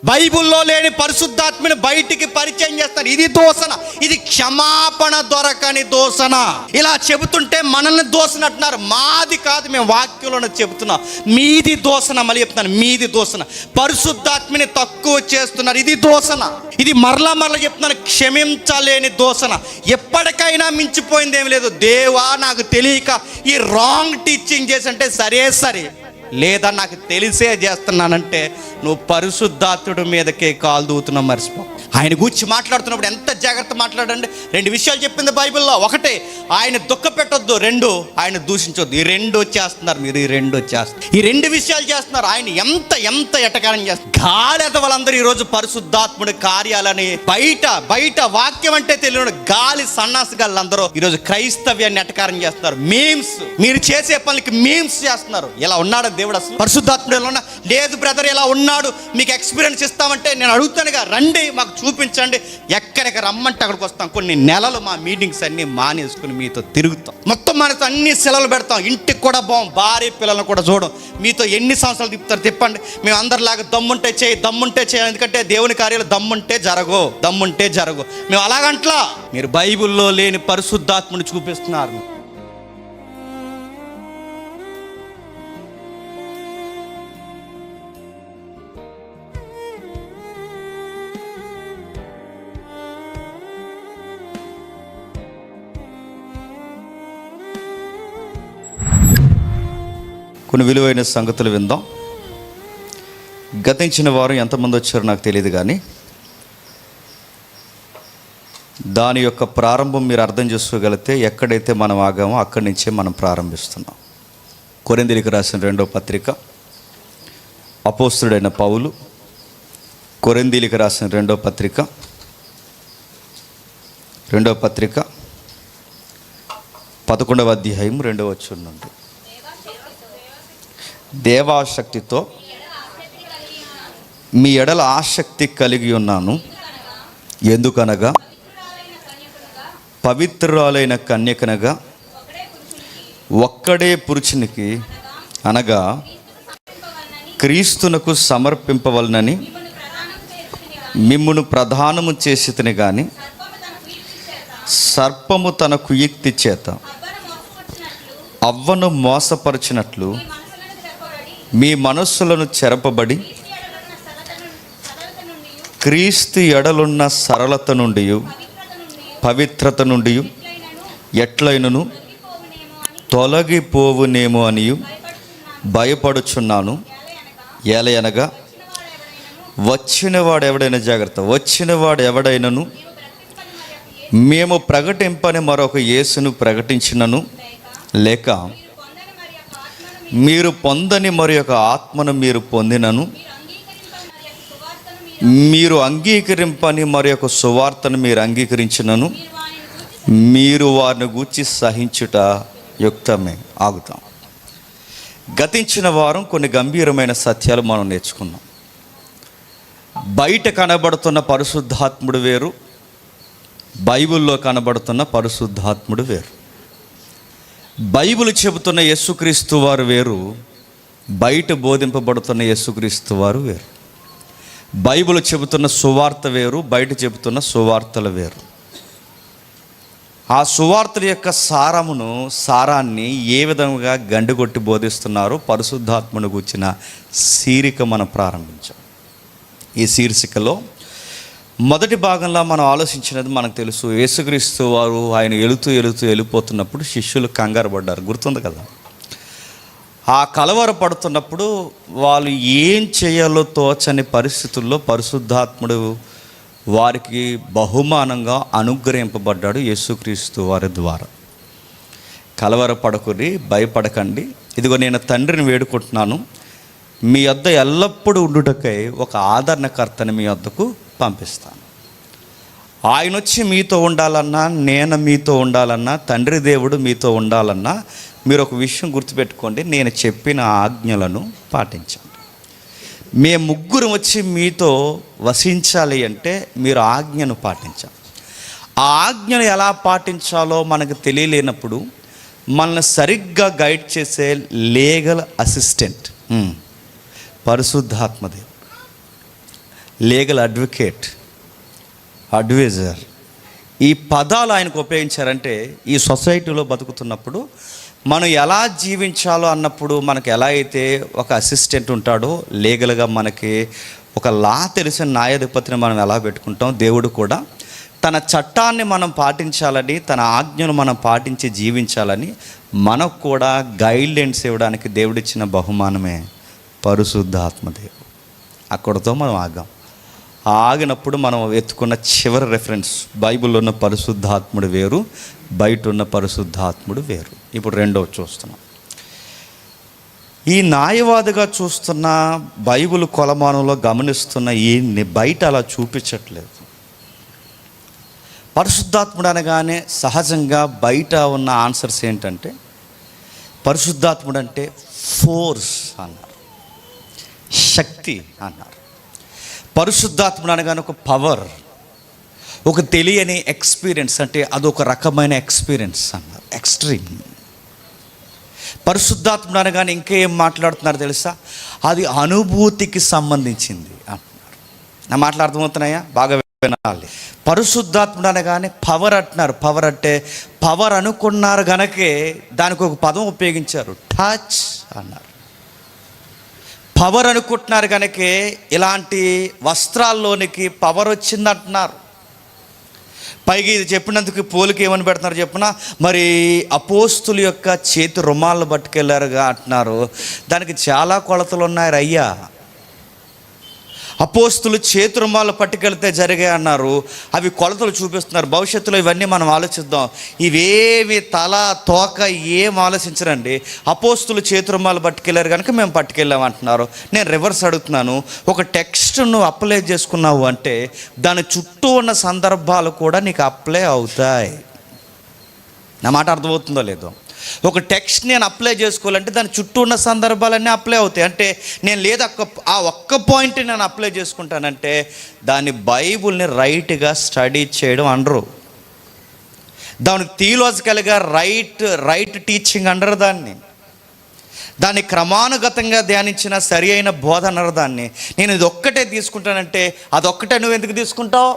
బైబిల్లో లేని పరిశుద్ధాత్మని బయటికి పరిచయం చేస్తారు. ఇది దూషణ, ఇది క్షమాపణ దొరకని దూషణ. ఇలా చెబుతుంటే మనల్ని దూషణ అంటున్నారు. మాది కాదు, మేము వాక్యంలోనే చెబుతున్నాం. మీది దూషణ. మళ్ళీ చెప్తున్నాను, మీది దూషణ. పరిశుద్ధాత్మని తక్కువ చేస్తున్నారు, ఇది దూషణ. ఇది మరలా చెప్తున్నాను, క్షమించలేని దూషణ. ఎప్పటికైనా మించిపోయింది ఏమి లేదు. దేవా నాకు తెలియక ఈ రాంగ్ టీచింగ్ చేసి అంటే సరే, లేదా నాకు తెలిసే చేస్తున్నానంటే నువ్వు పరిశుద్ధాత్ముడి మీదకే కాలు దూతున్నావు. మర్చిపో. ఆయన గురించి మాట్లాడుతున్నప్పుడు ఎంత జాగ్రత్త మాట్లాడండి. 2 విషయాలు చెప్పింది బైబిల్లో. ఒకటే, ఆయన దుఃఖ పెట్టొద్దు. 2, ఆయన దూషించొద్దు. ఈ 2 చేస్తున్నారు మీరు. ఈ 2 విషయాలు చేస్తున్నారు. ఆయన ఎంత ఎటకారం చేస్తారు. గాలి వాళ్ళందరూ ఈరోజు పరిశుద్ధాత్ముడి కార్యాలని బయట వాక్యం అంటే తెలియని గాలి సన్నాసి గాళ్ళందరూ ఈరోజు క్రైస్తవ్యాన్ని ఎటకారం చేస్తున్నారు. మీమ్స్, మీరు చేసే పనులకి మీమ్స్ చేస్తున్నారు. ఇలా ఉన్నాడు దేవుడు అసలు? పరిశుద్ధాత్ముడు ఎలా ఉన్నా? లేదు బ్రదర్, ఇలా ఉన్నాడు, మీకు ఎక్స్పీరియన్స్ ఇస్తామంటే నేను అడుగుతానుగా, రండి మాకు చూపించండి. ఎక్కడికి రమ్మంటే అక్కడికి వస్తాం. కొన్ని నెలలు మా మీటింగ్స్ అన్నీ మానేసుకుని మీతో తిరుగుతాం. మొత్తం మనతో అన్ని సెలవులు పెడతాం. ఇంటికి కూడా పోం, భార్య పిల్లలను కూడా చూడం. మీతో ఎన్ని సంవత్సరాలు తిప్పుతారు తిప్పండి. మేము అందరిలాగా దమ్ముంటే చేయి. ఎందుకంటే దేవుని కార్యాలు దమ్ముంటే జరగవు. మేము అలాగంట్లా. మీరు బైబిల్లో లేని పరిశుద్ధాత్ముని చూపిస్తున్నారు. కొన్ని విలువైన సంగతులు విందాం. గతించిన వారు ఎంతమంది వచ్చారో నాకు తెలియదు, కానీ దాని యొక్క ప్రారంభం మీరు అర్థం చేసుకోగలిగితే ఎక్కడైతే మనం ఆగామో అక్కడి నుంచే మనం ప్రారంభిస్తున్నాం. కొరింథీయులకు రాసిన 2వ పత్రిక, అపోస్తలుడైన పౌలు కొరింథీయులకు రాసిన 2వ పత్రిక 11వ అధ్యాయం 2వ వచనం నుండి. దేవాశక్తితో మీ ఎడల ఆసక్తి కలిగి ఉన్నాను. ఎందుకనగా పవిత్రురాలైన కన్యకనగా ఒక్కడే పురుషునికి అనగా క్రీస్తునకు సమర్పింపవలనని మిమ్మును ప్రధానము చేసితిని గాని సర్పము తన కుయుక్తి చేత అవ్వను మోసపరిచినట్లు మీ మనస్సులను చెరపబడి క్రీస్తు ఎడలున్న సరళత నుండి పవిత్రత నుండి ఎట్లైనను తొలగిపోవునేమో అని భయపడుచున్నాను. ఏలయనగా వచ్చినవాడు ఎవడైనను మేము ప్రకటింపని మరొక యేసును ప్రకటించినను, లేక మీరు పొందని మరి యొక్క ఆత్మను మీరు పొందినను, మీరు అంగీకరింపని మరి యొక్క సువార్తను మీరు అంగీకరించినను, మీరు వారిని గూర్చి సహించుట యుక్తమే. ఆగుతాం. గతించిన వారం కొన్ని గంభీరమైన సత్యాలు మనం నేర్చుకున్నాం. బయట కనబడుతున్న పరిశుద్ధాత్ముడు వేరు, బైబిల్లో కనబడుతున్న పరిశుద్ధాత్ముడు వేరు. బైబిల్ చెబుతున్న యేసుక్రీస్తు వారు వేరు, బయట బోధింపబడుతున్న యేసుక్రీస్తు వారు వేరు. బైబిల్ చెబుతున్న సువార్త వేరు, బయట చెబుతున్న సువార్తలు వేరు. ఆ సువార్తల యొక్క సారాన్ని ఏ విధంగా గండిగొట్టి బోధిస్తున్నారో పరిశుద్ధాత్మను గూర్చిన శీర్షిక మనం ప్రారంభించాం. ఈ శీర్షికలో మొదటి భాగంలో మనం ఆలోచించినది మనకు తెలుసు. యేసుక్రీస్తు వారు ఆయన వెళ్ళిపోతున్నప్పుడు శిష్యులు కంగారు పడ్డారు, గుర్తుంది కదా. ఆ కలవర పడుతున్నప్పుడు వాళ్ళు ఏం చేయాలో తోచని పరిస్థితుల్లో పరిశుద్ధాత్ముడు వారికి బహుమానంగా అనుగ్రహింపబడ్డాడు యేసుక్రీస్తు వారి ద్వారా. కలవర పడకుని, భయపడకండి, ఇదిగో నేను తండ్రిని వేడుకుంటున్నాను, మీ వద్ద ఎల్లప్పుడూ ఉండుటకై ఒక ఆదరణకర్తని మీ వద్దకు పంపిస్తాను. ఆయన వచ్చి మీతో ఉండాలన్నా, నేను మీతో ఉండాలన్నా, తండ్రి దేవుడు మీతో ఉండాలన్నా మీరు ఒక విషయం గుర్తుపెట్టుకోండి, నేను చెప్పిన ఆజ్ఞలను పాటించండి. మేము ముగ్గురు వచ్చి మీతో వసించాలి అంటే మీరు ఆజ్ఞను పాటించాలి. ఆ ఆజ్ఞను ఎలా పాటించాలో మనకు తెలియలేనప్పుడు మనల్ని సరిగ్గా గైడ్ చేసే లీగల్ అసిస్టెంట్ పరిశుద్ధాత్మదేవుడు. లీగల్ అడ్వకేట్, అడ్వైజర్, ఈ పదాలు ఆయనకు ఉపయోగించారంటే ఈ సొసైటీలో బతుకుతున్నప్పుడు మనం ఎలా జీవించాలో అన్నప్పుడు మనకు ఎలా అయితే ఒక అసిస్టెంట్ ఉంటాడో, లీగల్గా మనకి ఒక లా తెలిసిన న్యాయాధిపతిని మనం ఎలా పెట్టుకుంటాం, దేవుడు కూడా తన చట్టాన్ని మనం పాటించాలని, తన ఆజ్ఞను మనం పాటించి జీవించాలని మనకు కూడా గైడ్లైన్స్ ఇవ్వడానికి దేవుడిచ్చిన బహుమానమే పరిశుద్ధాత్మదేవుడు. అక్కడితో మనం ఆగాం. ఆగినప్పుడు మనం ఎత్తుకున్న చివరి రెఫరెన్స్ బైబిల్లో ఉన్న పరిశుద్ధాత్ముడు వేరు, బయట ఉన్న పరిశుద్ధాత్ముడు వేరు. ఇప్పుడు రెండవ చూస్తున్నాం. ఈ న్యాయవాదిగా చూస్తున్న బైబిల్ కొలమానంలో గమనిస్తున్న ఈ బయట అలా చూపించట్లేదు. పరిశుద్ధాత్ముడు అనగానే సహజంగా బయట ఉన్న ఆన్సర్స్ ఏంటంటే, పరిశుద్ధాత్ముడు అంటే ఫోర్స్ అన్నారు, శక్తి అన్నారు. పరిశుద్ధాత్ముడు అనగానే ఒక పవర్, ఒక తెలియని ఎక్స్పీరియన్స్, అంటే అదొక రకమైన ఎక్స్పీరియన్స్ అన్నారు, ఎక్స్ట్రీమ్. పరిశుద్ధాత్ముడు అనగానే ఇంకేం మాట్లాడుతున్నారు తెలుసా? అది అనుభూతికి సంబంధించింది అంటున్నారు. నా మాటలు అర్థమవుతున్నాయా? బాగా వినాలి. పరిశుద్ధాత్ముడు అనగానే పవర్ అంటున్నారు. పవర్ అంటే పవర్ అనుకున్నారు గనకే దానికి ఒక పదం ఉపయోగించారు, టచ్ అన్నారు. పవర్ అనుకుంటున్నారు కనుకే ఇలాంటి వస్త్రాల్లోనికి పవర్ వచ్చింది అంటున్నారు. పైగా ఇది చెప్పినందుకు పోలిక ఏమని పెడుతున్నారు చెప్పున, మరి అపోస్తుల యొక్క చేతి రుమాలను పట్టుకెళ్ళారుగా అంటున్నారు. దానికి చాలా కొలతలు ఉన్నాయి అయ్యా. అపోస్తులు చేతి రుమాలు పట్టుకెళ్తే జరిగాయి అన్నారు. అవి కొలతలు చూపిస్తున్నారు. భవిష్యత్తులో ఇవన్నీ మనం ఆలోచిద్దాం. ఇవేమి తల తోక ఏం ఆలోచించరండి. అపోస్తులు చేతి రుమాలు పట్టుకెళ్ళారు కనుక మేము పట్టుకెళ్ళామంటున్నారు. నేను రివర్స్ అడుగుతున్నాను, ఒక టెక్స్ట్ నువ్వు అప్లై చేసుకున్నావు అంటే దాని చుట్టూ ఉన్న సందర్భాలు కూడా నీకు అప్లై అవుతాయి. నా మాట అర్థమవుతుందో లేదో? ఒక టెక్స్ట్ నేను అప్లై చేసుకోవాలంటే దాని చుట్టూ ఉన్న సందర్భాలన్నీ అప్లై అవుతాయి. అంటే నేను లేదా ఆ ఒక్క పాయింట్ నేను అప్లై చేసుకుంటానంటే దాన్ని బైబుల్ని రైట్గా స్టడీ చేయడం అనరు. దానికి థియలాజికల్గా రైట్ టీచింగ్ అనరు. దాన్ని క్రమానుగతంగా ధ్యానించిన సరి అయిన బోధ అనరు. దాన్ని నేను ఇది ఒక్కటే తీసుకుంటానంటే అదొక్కటే నువ్వు ఎందుకు తీసుకుంటావు?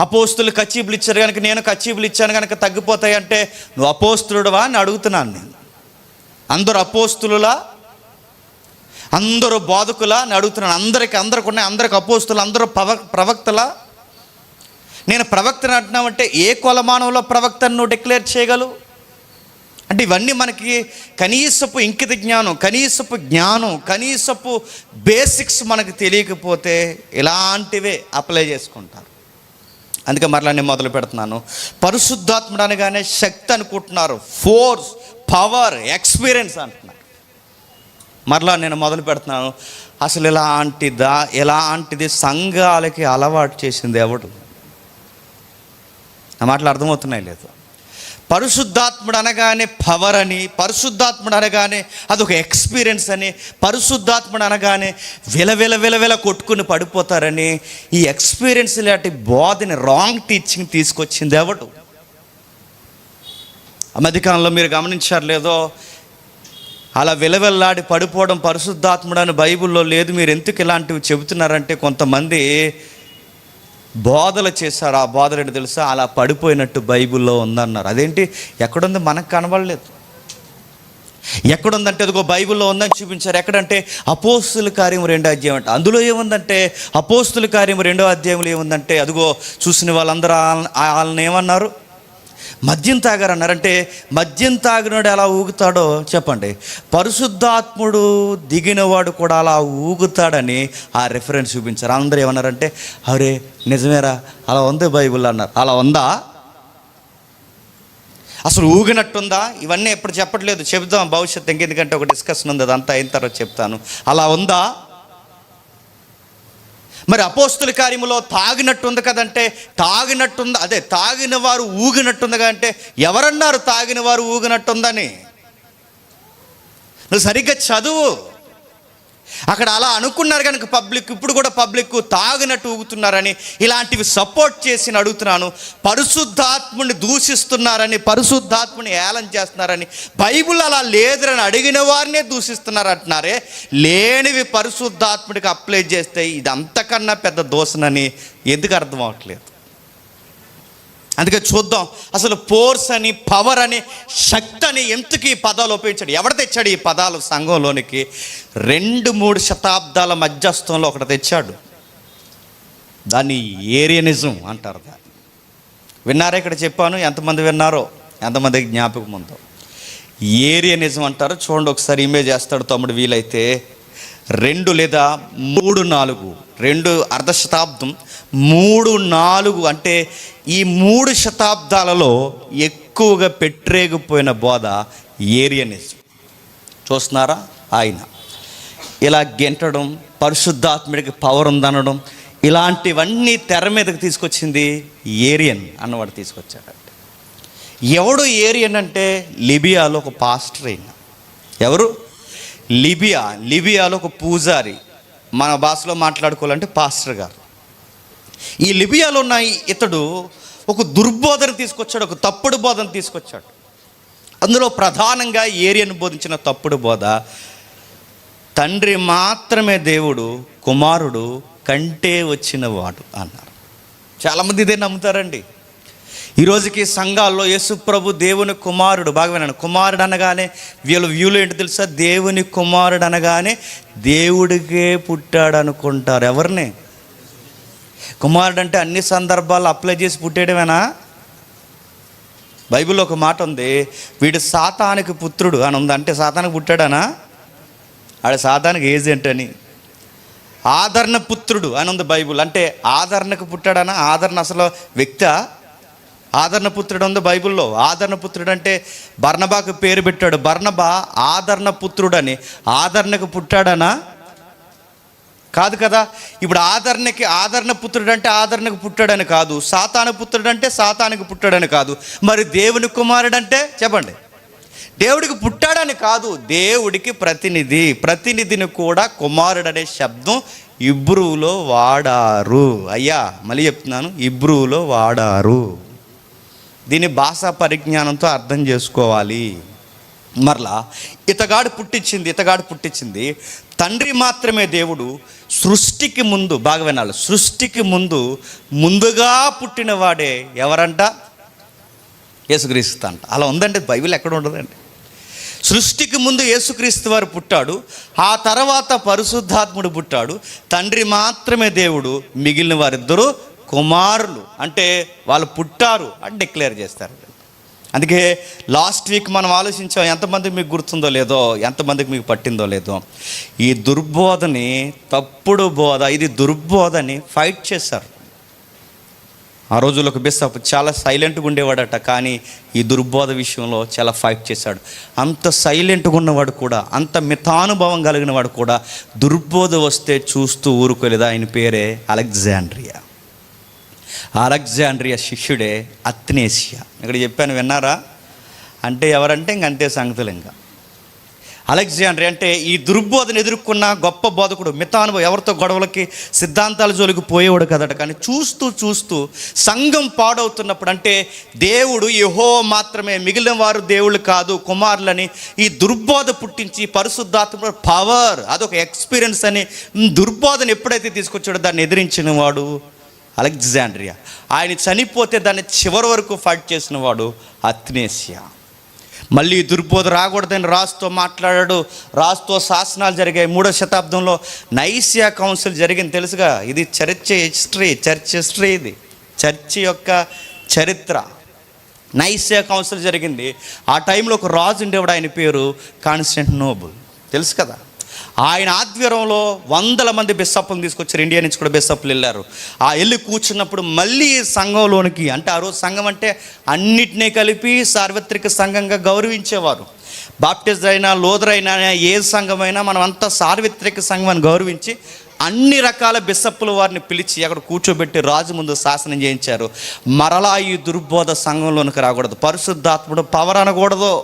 అపోస్తులు కచ్చీపులు ఇచ్చారు కనుక నేను కచ్చీపులు ఇచ్చాను కనుక తగ్గిపోతాయి అంటే నువ్వు అపోస్తులుడువా అని అడుగుతున్నాను నేను. అందరూ అపోస్తులులా, అందరూ బోధకులా అని అడుగుతున్నాను. అందరికి ఉన్నాయి, అందరికి అపోస్తులు, అందరూ ప్రవక్తలా? నేను ప్రవక్తను అంటున్నామంటే ఏ కొలమానంలో ప్రవక్తను నువ్వు డిక్లేర్ చేయగలవు? అంటే ఇవన్నీ మనకి కనీసపు ఇంకిత జ్ఞానం, కనీసపు బేసిక్స్ మనకు తెలియకపోతే ఇలాంటివే అప్లై చేసుకుంటారు. అందుకే మరలా నేను మొదలు పెడుతున్నాను. పరిశుద్ధాత్ముడు అనగానే శక్తి అనుకుంటున్నారు, ఫోర్స్, పవర్, ఎక్స్పీరియన్స్ అంటున్నారు. మరలా నేను మొదలు పెడుతున్నాను. అసలు ఎలాంటిది సంఘాలకి అలవాటు చేసింది ఎవడు? నా మాటలు అర్థమవుతున్నాయి లేదు? పరిశుద్ధాత్ముడు అనగానే పవర్ అని, పరిశుద్ధాత్ముడు అనగానే అదొక ఎక్స్పీరియన్స్ అని, పరిశుద్ధాత్ముడు అనగానే విలవిల కొట్టుకుని పడిపోతారని, ఈ ఎక్స్పీరియన్స్ లాంటి బోధని రాంగ్ టీచింగ్ తీసుకొచ్చింది ఎవడు? ఆ మధ్యకాలంలో మీరు గమనించారు లేదో, అలా విలవిల్లాడి పడిపోవడం పరిశుద్ధాత్ముడు అని బైబిల్లో లేదు. మీరు ఎందుకు ఇలాంటివి చెబుతున్నారంటే కొంతమంది బోధలు చేశారు. ఆ బోధలు ఏంటి తెలుసా? అలా పడిపోయినట్టు బైబిల్లో ఉందన్నారు. అదేంటి, ఎక్కడుంది? మనకు కనబడలేదు. ఎక్కడుందంటే అదిగో బైబిల్లో ఉందని చూపించారు. ఎక్కడంటే అపోస్తుల కార్యం 2వ అధ్యాయం అంటే అందులో ఏముందంటే, అపోస్తుల కార్యం 2వ అధ్యాయంలో ఏముందంటే అదిగో చూసిన వాళ్ళందరూ వాళ్ళని ఏమన్నారు? మద్యం తాగారన్నారంటే మద్యం తాగినోడు ఎలా ఊగుతాడో చెప్పండి, పరిశుద్ధాత్ముడు దిగినవాడు కూడా అలా ఊగుతాడని ఆ రెఫరెన్స్ చూపించారు. అందరూ ఏమన్నారంటే అరే నిజమేరా, అలా ఉంది బైబిల్ అన్నారు. అలా ఉందా? అసలు ఊగినట్టుందా? ఇవన్నీ ఎప్పుడు చెప్పట్లేదు, చెప్దాం భవిష్యత్తు. ఇంకెందుకంటే ఒక డిస్కషన్ ఉంది, అదంతా అయిన తర్వాత చెప్తాను. అలా ఉందా? మరి అపోస్తుల కార్యములో తాగినట్టుంది కదంటే తాగినట్టుందా? అదే తాగిన వారు ఊగినట్టుందిగా అంటే ఎవరన్నారు తాగిన వారు ఊగినట్టుందని? నువ్వు సరిగ్గా చదువు. అక్కడ అలా అనుకున్నారు కనుక పబ్లిక్ ఇప్పుడు కూడా పబ్లిక్ తాగినట్టు ఊగుతున్నారని ఇలాంటివి సపోర్ట్ చేసి అడుగుతున్నాను. పరిశుద్ధాత్ముని దూషిస్తున్నారని, పరిశుద్ధాత్ముని ఏలం చేస్తున్నారని, బైబిల్ అలా లేదని అడిగిన వారినే దూషిస్తున్నారు అంటున్నారే. లేనివి పరిశుద్ధాత్ముడికి అప్లై చేస్తే ఇది అంతకన్నా పెద్ద దోషనని ఎందుకు అర్థం అవ్వట్లేదు? అందుకే చూద్దాం అసలు ఫోర్స్ అని, పవర్ అని, శక్తి అని ఎందుకు ఈ పదాలు ఉపయోగించాడు? ఎవడు తెచ్చాడు ఈ పదాలు సంఘంలోనికి? 2-3 శతాబ్దాల మధ్యస్థంలో ఒకటి తెచ్చాడు. దాన్ని ఏరియనిజం అంటారు. దాన్ని విన్నారా? ఇక్కడ చెప్పాను, ఎంతమంది విన్నారో, ఎంతమందికి జ్ఞాపకం ఉందో? ఏరియనిజం అంటారు. చూడండి ఒకసారి ఇమేజ్ చేస్తాడు తమ్ముడు వీలైతే. 2 లేదా 3-4 2 అర్ధ శతాబ్దం 3-4 అంటే ఈ 3 శతాబ్దాలలో ఎక్కువగా పెట్టరేగిపోయిన బోధ ఏరియనిజం. చూస్తున్నారా? ఆయన ఇలా గెంటడం, పరిశుద్ధాత్ముడికి పవర్ ఉందనడం, ఇలాంటివన్నీ తెర మీదకి తీసుకొచ్చింది ఏరియన్ అన్నవాడు తీసుకొచ్చాడంటే. ఎవడు ఏరియన్ అంటే లిబియాలో ఒక పాస్టర్ అయిన. ఎవరు? లిబియాలో ఒక పూజారి, మన భాషలో మాట్లాడుకోవాలంటే పాస్టర్ గారు. ఈ లిబియాలో ఉన్న ఇతడు ఒక దుర్బోధన తీసుకొచ్చాడు, ఒక తప్పుడు బోధన తీసుకొచ్చాడు. అందులో ప్రధానంగా ఏరియన్ బోధించిన తప్పుడు బోధ, తండ్రి మాత్రమే దేవుడు, కుమారుడు కంటే వచ్చిన వాడు అన్నారు. చాలామంది ఇదే నమ్ముతారండి. ఈరోజుకి సంఘాల్లో యేసు ప్రభు దేవుని కుమారుడు. బాగా వినండి, కుమారుడు అనగానే వీళ్ళ వ్యూలో ఏంటి తెలుసా? దేవుని కుమారుడు అనగానే దేవుడికే పుట్టాడు అనుకుంటారు. ఎవరిని? కుమారుడు అంటే అన్ని సందర్భాల్లో అప్లై చేసి పుట్టేయడమేనా? బైబిల్లో ఒక మాట ఉంది, వీడు సాతానికి పుత్రుడు అని ఉంది. అంటే సాతానికి పుట్టాడనా? ఆడ సాతానికి ఏజెంట్ అని. ఆదరణ పుత్రుడు అని ఉంది బైబిల్. అంటే ఆదరణకు పుట్టాడనా? ఆదరణ అసలు వ్యక్తి? ఆదరణ పుత్రుడు ఉంది బైబిల్లో. ఆదరణ పుత్రుడు అంటే బర్నబాకు పేరు పెట్టాడు. బర్నబా ఆదరణ పుత్రుడు అని. ఆదరణకు పుట్టాడనా? కాదు కదా. ఇప్పుడు ఆదరణ పుత్రుడు అంటే ఆదరణకు పుట్టాడని కాదు, సాతాను పుత్రుడు అంటే సాతానికి పుట్టాడని కాదు. మరి దేవుని కుమారుడు అంటే చెప్పండి, దేవుడికి పుట్టాడని కాదు, దేవుడికి ప్రతినిధిని కూడా కుమారుడు అనే శబ్దం ఇబ్రూలో వాడారు. అయ్యా మళ్ళీ చెప్తున్నాను, ఇబ్రూలో వాడారు. దీన్ని భాషా పరిజ్ఞానంతో అర్థం చేసుకోవాలి. మరలా ఇతగాడు పుట్టించింది తండ్రి మాత్రమే దేవుడు. సృష్టికి ముందు, బాగా వినాలి, సృష్టికి ముందుగా పుట్టిన వాడే ఎవరంట? యేసుక్రీస్తు అంట. అలా ఉందండి, బైబిల్ ఎక్కడ ఉండదండి. సృష్టికి ముందు యేసుక్రీస్తు వారు పుట్టాడు, ఆ తర్వాత పరిశుద్ధాత్ముడు పుట్టాడు. తండ్రి మాత్రమే దేవుడు, మిగిలిన వారిద్దరూ కుమారులు. అంటే వాళ్ళు పుట్టారు అని డిక్లేర్ చేస్తారు. అందుకే లాస్ట్ వీక్ మనం ఆలోచించాం, ఎంతమందికి మీకు గుర్తుందో లేదో, ఎంతమందికి మీకు పట్టిందో లేదో, ఈ దుర్బోధని, తప్పుడు బోధ, ఇది దుర్బోధని ఫైట్ చేశారు. ఆ రోజుల్లో ఒక బిషప్ చాలా సైలెంట్గా ఉండేవాడట, కానీ ఈ దుర్బోధ విషయంలో చాలా ఫైట్ చేశాడు. అంత సైలెంట్గా ఉన్నవాడు కూడా, అంత మితానుభవం కలిగిన వాడు కూడా దుర్బోధ వస్తే చూస్తూ ఊరుకోలేదు. ఆయన పేరే అలెగ్జాండ్రియా శిష్యుడే అత్నేసియా. ఇక్కడ చెప్పాను, విన్నారా? అంటే ఎవరంటే ఇంకంతే సంగతులు. ఇంకా అలెగ్జాండ్రియా అంటే ఈ దుర్బోధను ఎదుర్కొన్న గొప్ప బోధకుడు, మితానుభవం, ఎవరితో గొడవలకి సిద్ధాంతాల జోలికి పోయేవాడు కదట. కానీ చూస్తూ సంఘం పాడవుతున్నప్పుడు, అంటే దేవుడు యెహోవా మాత్రమే, మిగిలిన వారు దేవుళ్ళు కాదు, కుమారులని ఈ దుర్బోధ పుట్టించి, పరిశుద్ధాత్మ పవర్, అదొక ఎక్స్పీరియన్స్ అని దుర్బోధను ఎప్పుడైతే తీసుకొచ్చాడో దాన్ని ఎదిరించిన వాడు అలెగ్జాండ్రియా. ఆయన చనిపోతే దాన్ని చివరి వరకు ఫైట్ చేసిన వాడు అత్నేసియా. మళ్ళీ దుర్బోధ రాకూడదని రాజుతో మాట్లాడాడు. రాజుతో శాసనాలు జరిగాయి. 3వ శతాబ్దంలో నైసియా కౌన్సిల్ జరిగింది, తెలుసుగా. ఇది చర్చ్ హిస్టరీ, ఇది చర్చి యొక్క చరిత్ర. నైసియా కౌన్సిల్ జరిగింది. ఆ టైంలో ఒక రాజు ఉండేవాడు, ఆయన పేరు కాన్స్టాంటినోపుల్, తెలుసు కదా. ఆయన ఆధ్వర్యంలో 100 మంది బిషప్లను తీసుకొచ్చారు. ఇండియా నుంచి కూడా బిషప్లు వెళ్ళారు. ఆ వెళ్ళి కూర్చున్నప్పుడు మళ్ళీ సంఘంలోనికి, అంటే ఆ రోజు సంఘం అంటే అన్నిటినీ కలిపి సార్వత్రిక సంఘంగా గౌరవించేవారు. బాప్టిస్ట్ అయినా, లూథర్ అయినా, ఏ సంఘమైనా మనం అంతా సార్వత్రిక సంఘం అని గౌరవించి అన్ని రకాల బిషప్పులు వారిని పిలిచి అక్కడ కూర్చోబెట్టి రాజు ముందు శాసనం చేయించారు. మరలా ఈ దుర్బోధ సంఘంలోనికి రాకూడదు, పరిశుద్ధాత్ముడు పవర్ అనకూడదు.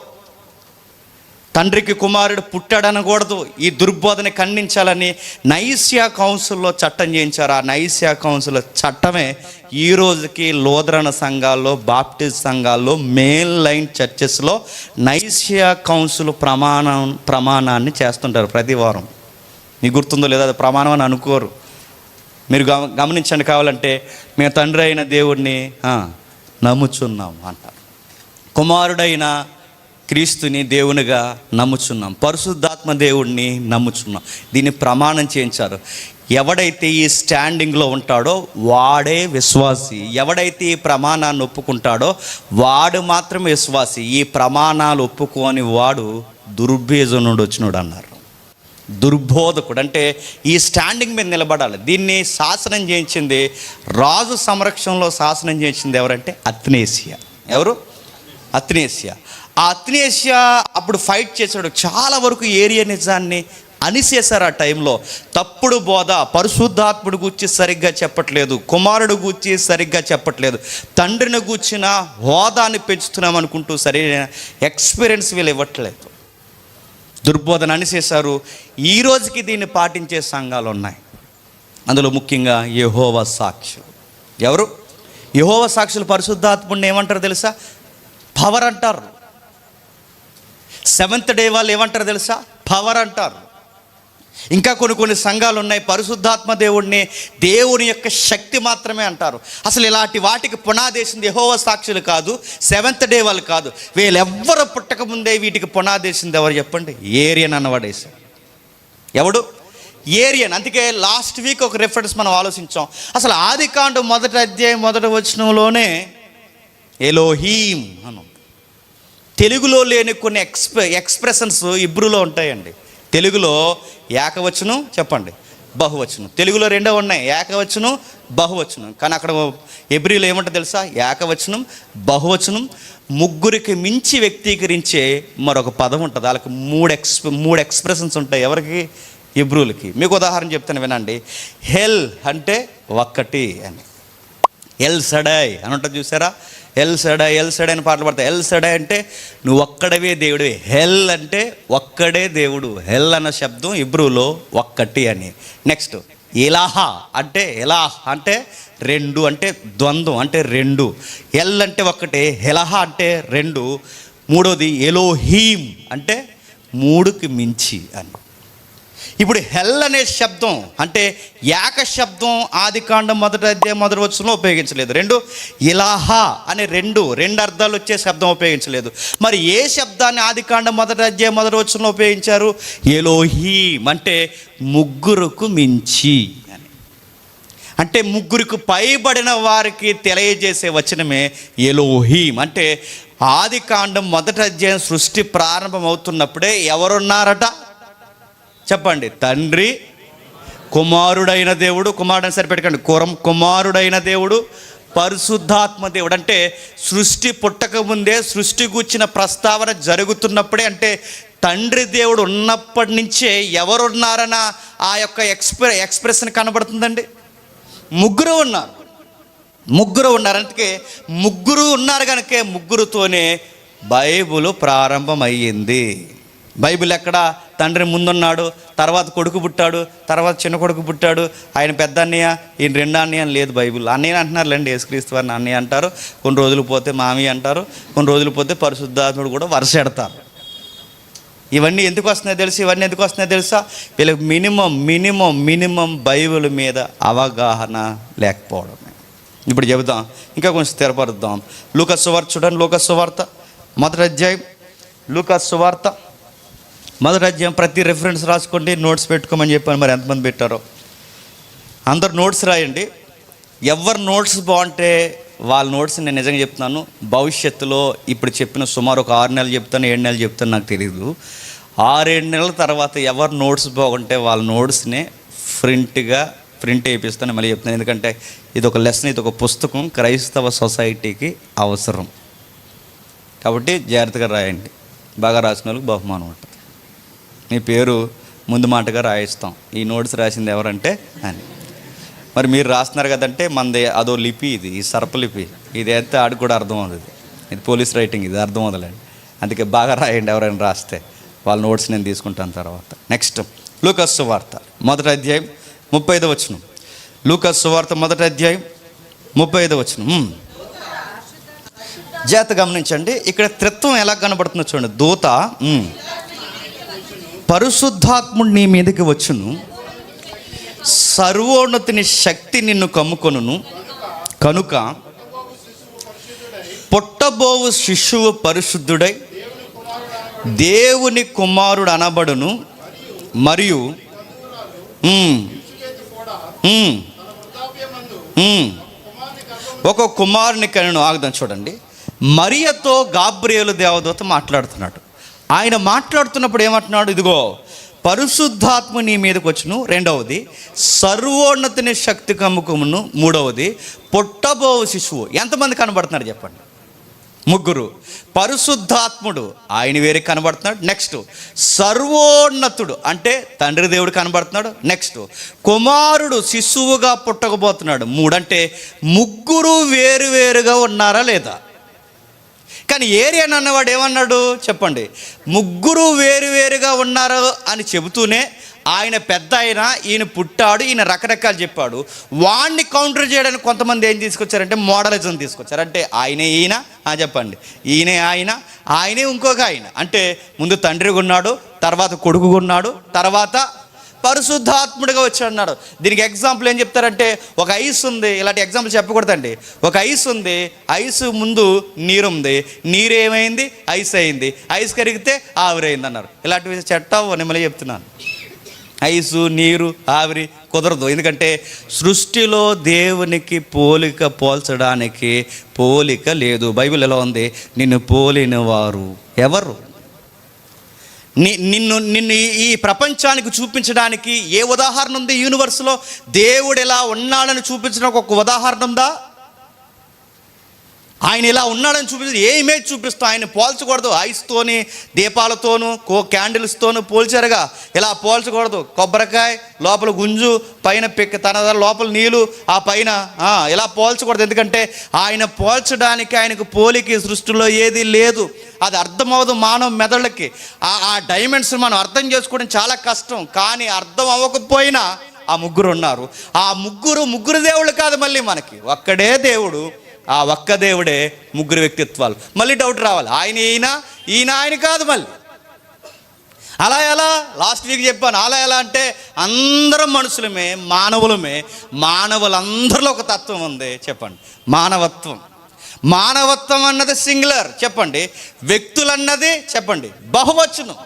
తండ్రికి కుమారుడు పుట్టాడనకూడదు, ఈ దుర్బోధన ఖండించాలని నైసియా కౌన్సిల్లో చట్టం చేయించారు. ఆ నైసియా కౌన్సిల్ చట్టమే ఈ రోజుకి లూథరన్ సంఘాల్లో, బాప్టిస్ట్ సంఘాల్లో, మెయిన్ లైన్ చర్చెస్లో నైసియా కౌన్సిల్ ప్రమాణాన్ని చేస్తుంటారు ప్రతి వారం. మీకు గుర్తుందో లేదో, అది ప్రమాణం అని అనుకోరు. మీరు గమనించండి, కావాలంటే మేము తండ్రి అయిన దేవుడిని నమ్ముచున్నాం అంటారు, కుమారుడైన క్రీస్తుని దేవునిగా నమ్ముచున్నాం, పరిశుద్ధాత్మ దేవుడిని నమ్ముచున్నాం. దీన్ని ప్రమాణం చేయించారు. ఎవడైతే ఈ స్టాండింగ్లో ఉంటాడో వాడే విశ్వాసి. ఎవడైతే ఈ ప్రమాణాన్ని ఒప్పుకుంటాడో వాడు మాత్రమే విశ్వాసి. ఈ ప్రమాణాలు ఒప్పుకోని వాడు దుర్భేజనుడు వచ్చినోడు అన్నారు. దుర్బోధకుడు అంటే ఈ స్టాండింగ్ మీద నిలబడాలి. దీన్ని శాసనం చేయించింది, రాజు సంరక్షణలో శాసనం చేయించింది ఎవరంటే అత్నేసియా. ఎవరు? అత్నేసియా. ఆ అత్నేసియా అప్పుడు ఫైట్ చేశాడు. చాలా వరకు ఏరియనిజాన్ని అనిసేశారు. ఆ టైంలో తప్పుడు బోధ, పరిశుద్ధాత్ముడు గూర్చి సరిగ్గా చెప్పట్లేదు, కుమారుడు గూర్చి సరిగ్గా చెప్పట్లేదు, తండ్రిని గూర్చిన హోదాన్ని పెంచుతున్నాం అనుకుంటూ సరైన ఎక్స్పీరియన్స్ వీళ్ళు ఇవ్వట్లేదు. దుర్బోధన అనిసేశారు. ఈ రోజుకి దీన్ని పాటించే సంఘాలు ఉన్నాయి. అందులో ముఖ్యంగా యెహోవా సాక్షులు. ఎవరు? యెహోవా సాక్షులు పరిశుద్ధాత్ముడిని ఏమంటారు తెలుసా? పవర్ అంటారు. సెవెంత్ డే వాళ్ళు ఏమంటారు తెలుసా? పవర్ అంటారు. ఇంకా కొన్ని సంఘాలు ఉన్నాయి, పరిశుద్ధాత్మ దేవుడిని దేవుని యొక్క శక్తి మాత్రమే అంటారు. అసలు ఇలాంటి వాటికి పునాదేసింది యెహోవా సాక్షులు కాదు, సెవెంత్ డే వాళ్ళు కాదు. వీళ్ళెవ్వరు పుట్టకముందే వీటికి పునాదేసింది ఎవరు చెప్పండి? ఏరియన్ అన్నవాడేసారు. ఎవడు? ఏరియన్. అందుకే లాస్ట్ వీక్ ఒక రెఫరెన్స్ మనం ఆలోచించాం. అసలు ఆదికాండం 1వ అధ్యాయం 1వ వచనంలోనే ఎలోహీం అను. తెలుగులో లేని కొన్ని ఎక్స్ప్రెషన్స్ ఇబ్రూలో ఉంటాయండి. తెలుగులో ఏకవచనం, చెప్పండి, బహువచనం. తెలుగులో రెండో ఉన్నాయి, ఏకవచనం, బహువచనం. కానీ అక్కడ ఎబ్రీలో ఏమంటుంది తెలుసా? ఏకవచనం, బహువచనం, ముగ్గురికి మించి వ్యక్తీకరించే మరొక పదం ఉంటుంది. వాళ్ళకి మూడు ఎక్స్ప్రెషన్స్ ఉంటాయి. ఎవరికి? ఎబ్రూలకి. మీకు ఉదాహరణ చెప్తాను వినండి. హెల్ అంటే ఒక్కటి అని. ఎల్ సడై అని ఉంటుంది, చూసారా? ఎల్ సడై అని పాటలు పడతాయి. ఎల్ సడై అంటే నువ్వు ఒక్కడవే దేవుడివి. హెల్ అంటే ఒక్కడే దేవుడు. హెల్ అన్న శబ్దం ఇబ్రూలో ఒక్కటి అని. నెక్స్ట్ ఇలాహా అంటే, ఇలాహ్ అంటే రెండు, అంటే ద్వంద్వం, అంటే రెండు. ఎల్ అంటే ఒక్కటే, హెలహా అంటే రెండు. మూడోది ఎలోహీం అంటే మూడుకి మించి అని. ఇప్పుడు హెల్ అనే శబ్దం అంటే ఏక శబ్దం ఆదికాండం 1వ అధ్యాయం 1వ వచనంలో ఉపయోగించలేదు. రెండు ఇలాహా అనే రెండు అర్థాలు వచ్చే శబ్దం ఉపయోగించలేదు. మరి ఏ శబ్దాన్ని ఆదికాండం 1వ అధ్యాయం 1వ వచనంలో ఉపయోగించారు? ఎలోహీం అంటే ముగ్గురుకు మించి అని. అంటే ముగ్గురికి పైబడిన వారికి తెలియజేసే వచనమే ఎలోహీం. అంటే ఆదికాండం 1వ అధ్యాయం సృష్టి ప్రారంభమవుతున్నప్పుడే ఎవరున్నారట? చెప్పండి. తండ్రి, కుమారుడైన దేవుడు, కుమారుడని సరిపెట్టకండి, కుమారుడైన దేవుడు, పరిశుద్ధాత్మ దేవుడు. అంటే సృష్టి పుట్టక ముందే సృష్టి గూర్చిన ప్రస్తావన జరుగుతున్నప్పుడే, అంటే తండ్రి దేవుడు ఉన్నప్పటి నుంచే ఎవరున్నారన్న ఆ యొక్క ఎక్స్ప్రెషన్ కనబడుతుందండి. ముగ్గురు ఉన్నారు. అందుకే ముగ్గురు ఉన్నారు కనుక ముగ్గురుతోనే బైబిల్ ప్రారంభమయ్యింది. బైబిల్ ఎక్కడ? తండ్రి ముందున్నాడు, తర్వాత కొడుకు పుట్టాడు, తర్వాత చిన్న కొడుకు పుట్టాడు, ఆయన పెద్ద అన్నయ్య, ఈయన రెండో అన్నయ్య అని లేదు బైబిల్. అన్నయ్య అంటున్నారులేండి, యేసుక్రీస్తు వారిని అన్నయ్య అంటారు, కొన్ని రోజులు పోతే మామి అంటారు, కొన్ని రోజులు పోతే పరిశుద్ధాత్ముడు కూడా వరుస ఎడతారు. ఇవన్నీ ఎందుకు వస్తున్నాయో తెలుసా? వీళ్ళకి మినిమం బైబిల్ మీద అవగాహన లేకపోవడమే. ఇప్పుడు చెబుదాం, ఇంకా కొంచెం స్థిరపరుద్దాం. లూకా సువార్త చూడండి. లూకా సువార్త 1వ అధ్యాయం. లూకా సువార్త 1వ అధ్యాయం. ప్రతి రెఫరెన్స్ రాసుకోండి, నోట్స్ పెట్టుకోమని చెప్పాను. మరి ఎంతమంది పెట్టారో అందరు నోట్స్ రాయండి. ఎవరు నోట్స్ బాగుంటే వాళ్ళ నోట్స్ నేను నిజంగా చెప్తున్నాను, భవిష్యత్తులో ఇప్పుడు చెప్పిన సుమారు ఒక 6 నెలలు చెప్తాను, 7 నెలలు చెప్తాను, నాకు తెలియదు. 6-7 నెలల తర్వాత ఎవరు నోట్స్ బాగుంటే వాళ్ళ నోట్స్ని ప్రింట్ వేయిస్తాను. మళ్ళీ చెప్తాను, ఎందుకంటే ఇది ఒక లెసన్, ఇది ఒక పుస్తకం, క్రైస్తవ సొసైటీకి అవసరం. కాబట్టి జాగ్రత్తగా రాయండి. బాగా రాసిన వాళ్ళకి బహుమానం ఉంటుంది. మీ పేరు ముందు మాటగా రాయిస్తాం, ఈ నోట్స్ రాసింది ఎవరంటే అని. మరి మీరు రాస్తున్నారు కదంటే మనది అదో లిపి, ఇది ఈ సర్పలిపి, ఇది అయితే ఆడికి కూడా అర్థం అవుతుంది. ఇది పోలీస్ రైటింగ్, ఇది అర్థం అవుతుందండి. అందుకే బాగా రాయండి ఎవరైనా రాస్తే. వాళ్ళ నోట్స్ నేను తీసుకుంటాను తర్వాత. నెక్స్ట్ లూకాసు సువార్త 1వ అధ్యాయం 35వ వచనం. లూకాసు సువార్త 1వ అధ్యాయం 35వ వచనం. జాగ్రత్త గమనించండి, ఇక్కడ త్రిత్వం ఎలా కనబడుతుందో చూడండి. దూత పరిశుద్ధాత్ముడు నీ మీదకి వచ్చును, సర్వోన్నతిని శక్తి నిన్ను కమ్ముకొనును, కనుక పుట్టబోవు శిశువు పరిశుద్ధుడై దేవుని కుమారుడు అనబడును, మరియు ఒక కుమారుని కనును. ఆగుదాం చూడండి. మరియతో గాబ్రియేలు దేవదూత మాట్లాడుతున్నాడు. ఆయన మాట్లాడుతున్నప్పుడు ఏమంటున్నాడు? ఇదిగో పరిశుద్ధాత్మ నీ మీదకి వచ్చును, 2వది సర్వోన్నతిని శక్తి కమ్ముకుమును, 3వది పుట్టబోవు శిశువు. ఎంతమంది కనబడుతున్నారు చెప్పండి? 3. పరిశుద్ధాత్ముడు ఆయన వేరే కనబడుతున్నాడు. నెక్స్ట్ సర్వోన్నతుడు అంటే తండ్రి దేవుడు కనబడుతున్నాడు. నెక్స్ట్ కుమారుడు శిశువుగా పుట్టకపోతున్నాడు. 3 అంటే 3 వేరువేరుగా ఉన్నారా లేదా? కానీ ఏరియన్ అన్నవాడు ఏమన్నాడు చెప్పండి? 3 వేరువేరుగా ఉన్నారు అని చెబుతూనే ఆయన పెద్ద ఆయన, ఈయన పుట్టాడు, ఈయన రకరకాలు చెప్పాడు. వాడిని కౌంటర్ చేయడానికి కొంతమంది ఏం తీసుకొచ్చారంటే మోడలిజం తీసుకొచ్చారు. అంటే ఆయనే ఈయన చెప్పండి, ఈయనే ఆయన, ఆయనే ఇంకొక ఆయన. అంటే ముందు తండ్రిగా ఉన్నాడు, తర్వాత కొడుకుగా ఉన్నాడు, తర్వాత పరిశుద్ధాత్ముడిగా వచ్చాడు. దీనికి ఎగ్జాంపుల్ ఏం చెప్తారంటే, ఒక ఐస్ ఉంది. ఇలాంటి ఎగ్జాంపుల్ చెప్పకూడదండి. ఒక ఐస్ ఉంది, ఐస్ ముందు నీరు ఉంది, నీరు ఏమైంది? ఐస్ అయింది, ఐస్ కరిగితే ఆవిరైంది అన్నారు. ఇలాంటివి చెట్టవు నేను మళ్ళీ చెప్తున్నాను. ఐసు నీరు ఆవిరి కుదరదు. ఎందుకంటే సృష్టిలో దేవునికి పోల్చడానికి పోలిక లేదు. బైబిల్ ఎలా ఉంది? నిన్ను పోలిన వారు ఎవరు? నిన్ను ఈ ప్రపంచానికి చూపించడానికి ఏ ఉదాహరణ ఉంది? యూనివర్స్లో దేవుడు ఎలా ఉన్నాడని చూపించడానికి ఒక ఉదాహరణ ఉందా? ఆయన ఇలా ఉన్నాడని చూపించి ఏ ఇమేజ్ చూపిస్తాం? ఆయన పోల్చకూడదు. ఐస్తోని, దీపాలతోనూ, క్యాండిల్స్తోనూ పోల్చారుగా. ఇలా పోల్చకూడదు. కొబ్బరికాయ లోపల గుంజు, పైన పిక్క, తన లోపల నీళ్ళు, ఆ పైన ఇలా పోల్చకూడదు. ఎందుకంటే ఆయన పోల్చడానికి ఆయనకు పోలిక సృష్టిలో ఏది లేదు. అది అర్థమవదు మానవ మెదళ్ళకి. ఆ డైమెన్షన్ మనం అర్థం చేసుకోవడం చాలా కష్టం. కానీ అర్థం అవ్వకపోయినా ఆ 3 ఉన్నారు. ఆ ముగ్గురు దేవుళ్ళు కాదు, మళ్ళీ మనకి ఒక్కడే దేవుడు. ఆ ఒక్క దేవుడే 3 వ్యక్తిత్వాలు. మళ్ళీ డౌట్ రావాలి, ఆయన ఈయన ఆయన కాదు. మళ్ళీ అలా ఎలా? లాస్ట్ వీక్ చెప్పాను. అలా ఎలా అంటే అందరం మనుషులమే, మానవులందరిలో ఒక తత్వం ఉంది. చెప్పండి, మానవత్వం అన్నది సింగులర్. చెప్పండి, వ్యక్తులన్నది చెప్పండి బహువచనం.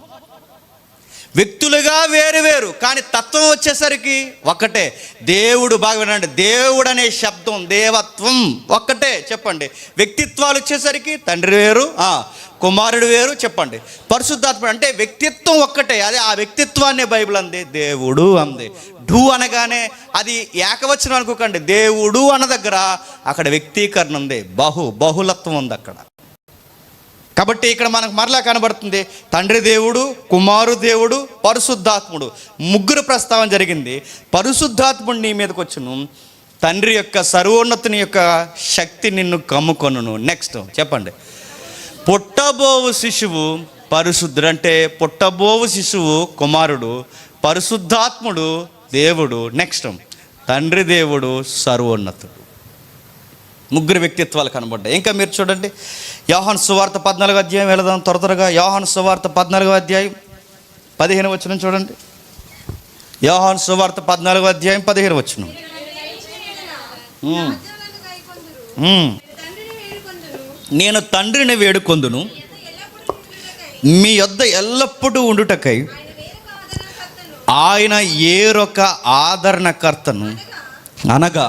వ్యక్తులుగా వేరు, కానీ తత్వం వచ్చేసరికి ఒక్కటే. దేవుడు, బాగా వినండి, దేవుడు అనే శబ్దం, దేవత్వం ఒక్కటే. చెప్పండి, వ్యక్తిత్వాలు వచ్చేసరికి తండ్రి వేరు, కుమారుడు వేరు. చెప్పండి, పరిశుద్ధాత్మ అంటే వ్యక్తిత్వం ఒక్కటే. అదే ఆ వ్యక్తిత్వాన్ని బైబిల్ అంది దేవుడు అంది. డు అనగానే అది ఏకవచనం అనుకోకండి. దేవుడు అన్న దగ్గర అక్కడ వ్యక్తీకరణ ఉంది, బహుళత్వం ఉంది అక్కడ. కాబట్టి ఇక్కడ మనకు మరలా కనబడుతుంది తండ్రి దేవుడు, కుమారు దేవుడు, పరిశుద్ధాత్ముడు 3 ప్రస్తావన జరిగింది. పరిశుద్ధాత్ముడు నీ మీదకి వచ్చును, తండ్రి యొక్క సర్వోన్నతుని యొక్క శక్తి నిన్ను కమ్ముకొనును. నెక్స్ట్ చెప్పండి, పుట్టబోవు శిశువు పరిశుద్ధుడు. అంటే పుట్టబోవు శిశువు కుమారుడు, పరిశుద్ధాత్ముడు దేవుడు. నెక్స్ట్ తండ్రి దేవుడు సర్వోన్నతుడు. 3 వ్యక్తిత్వాలు కనబడ్డాయి. ఇంకా మీరు చూడండి, యోహాను సువార్త 14వ అధ్యాయం వెళదాం త్వరగా. యోహాను సువార్త 14వ అధ్యాయం 15వ వచనం చూడండి. యోహాను సువార్త 14వ అధ్యాయం 15వ వచనం. నేను తండ్రిని వేడుకొందును, మీ యొద్ద ఎల్లప్పుడూ ఉండుటకై ఆయన ఏరొక ఆదరణకర్తను, అనగా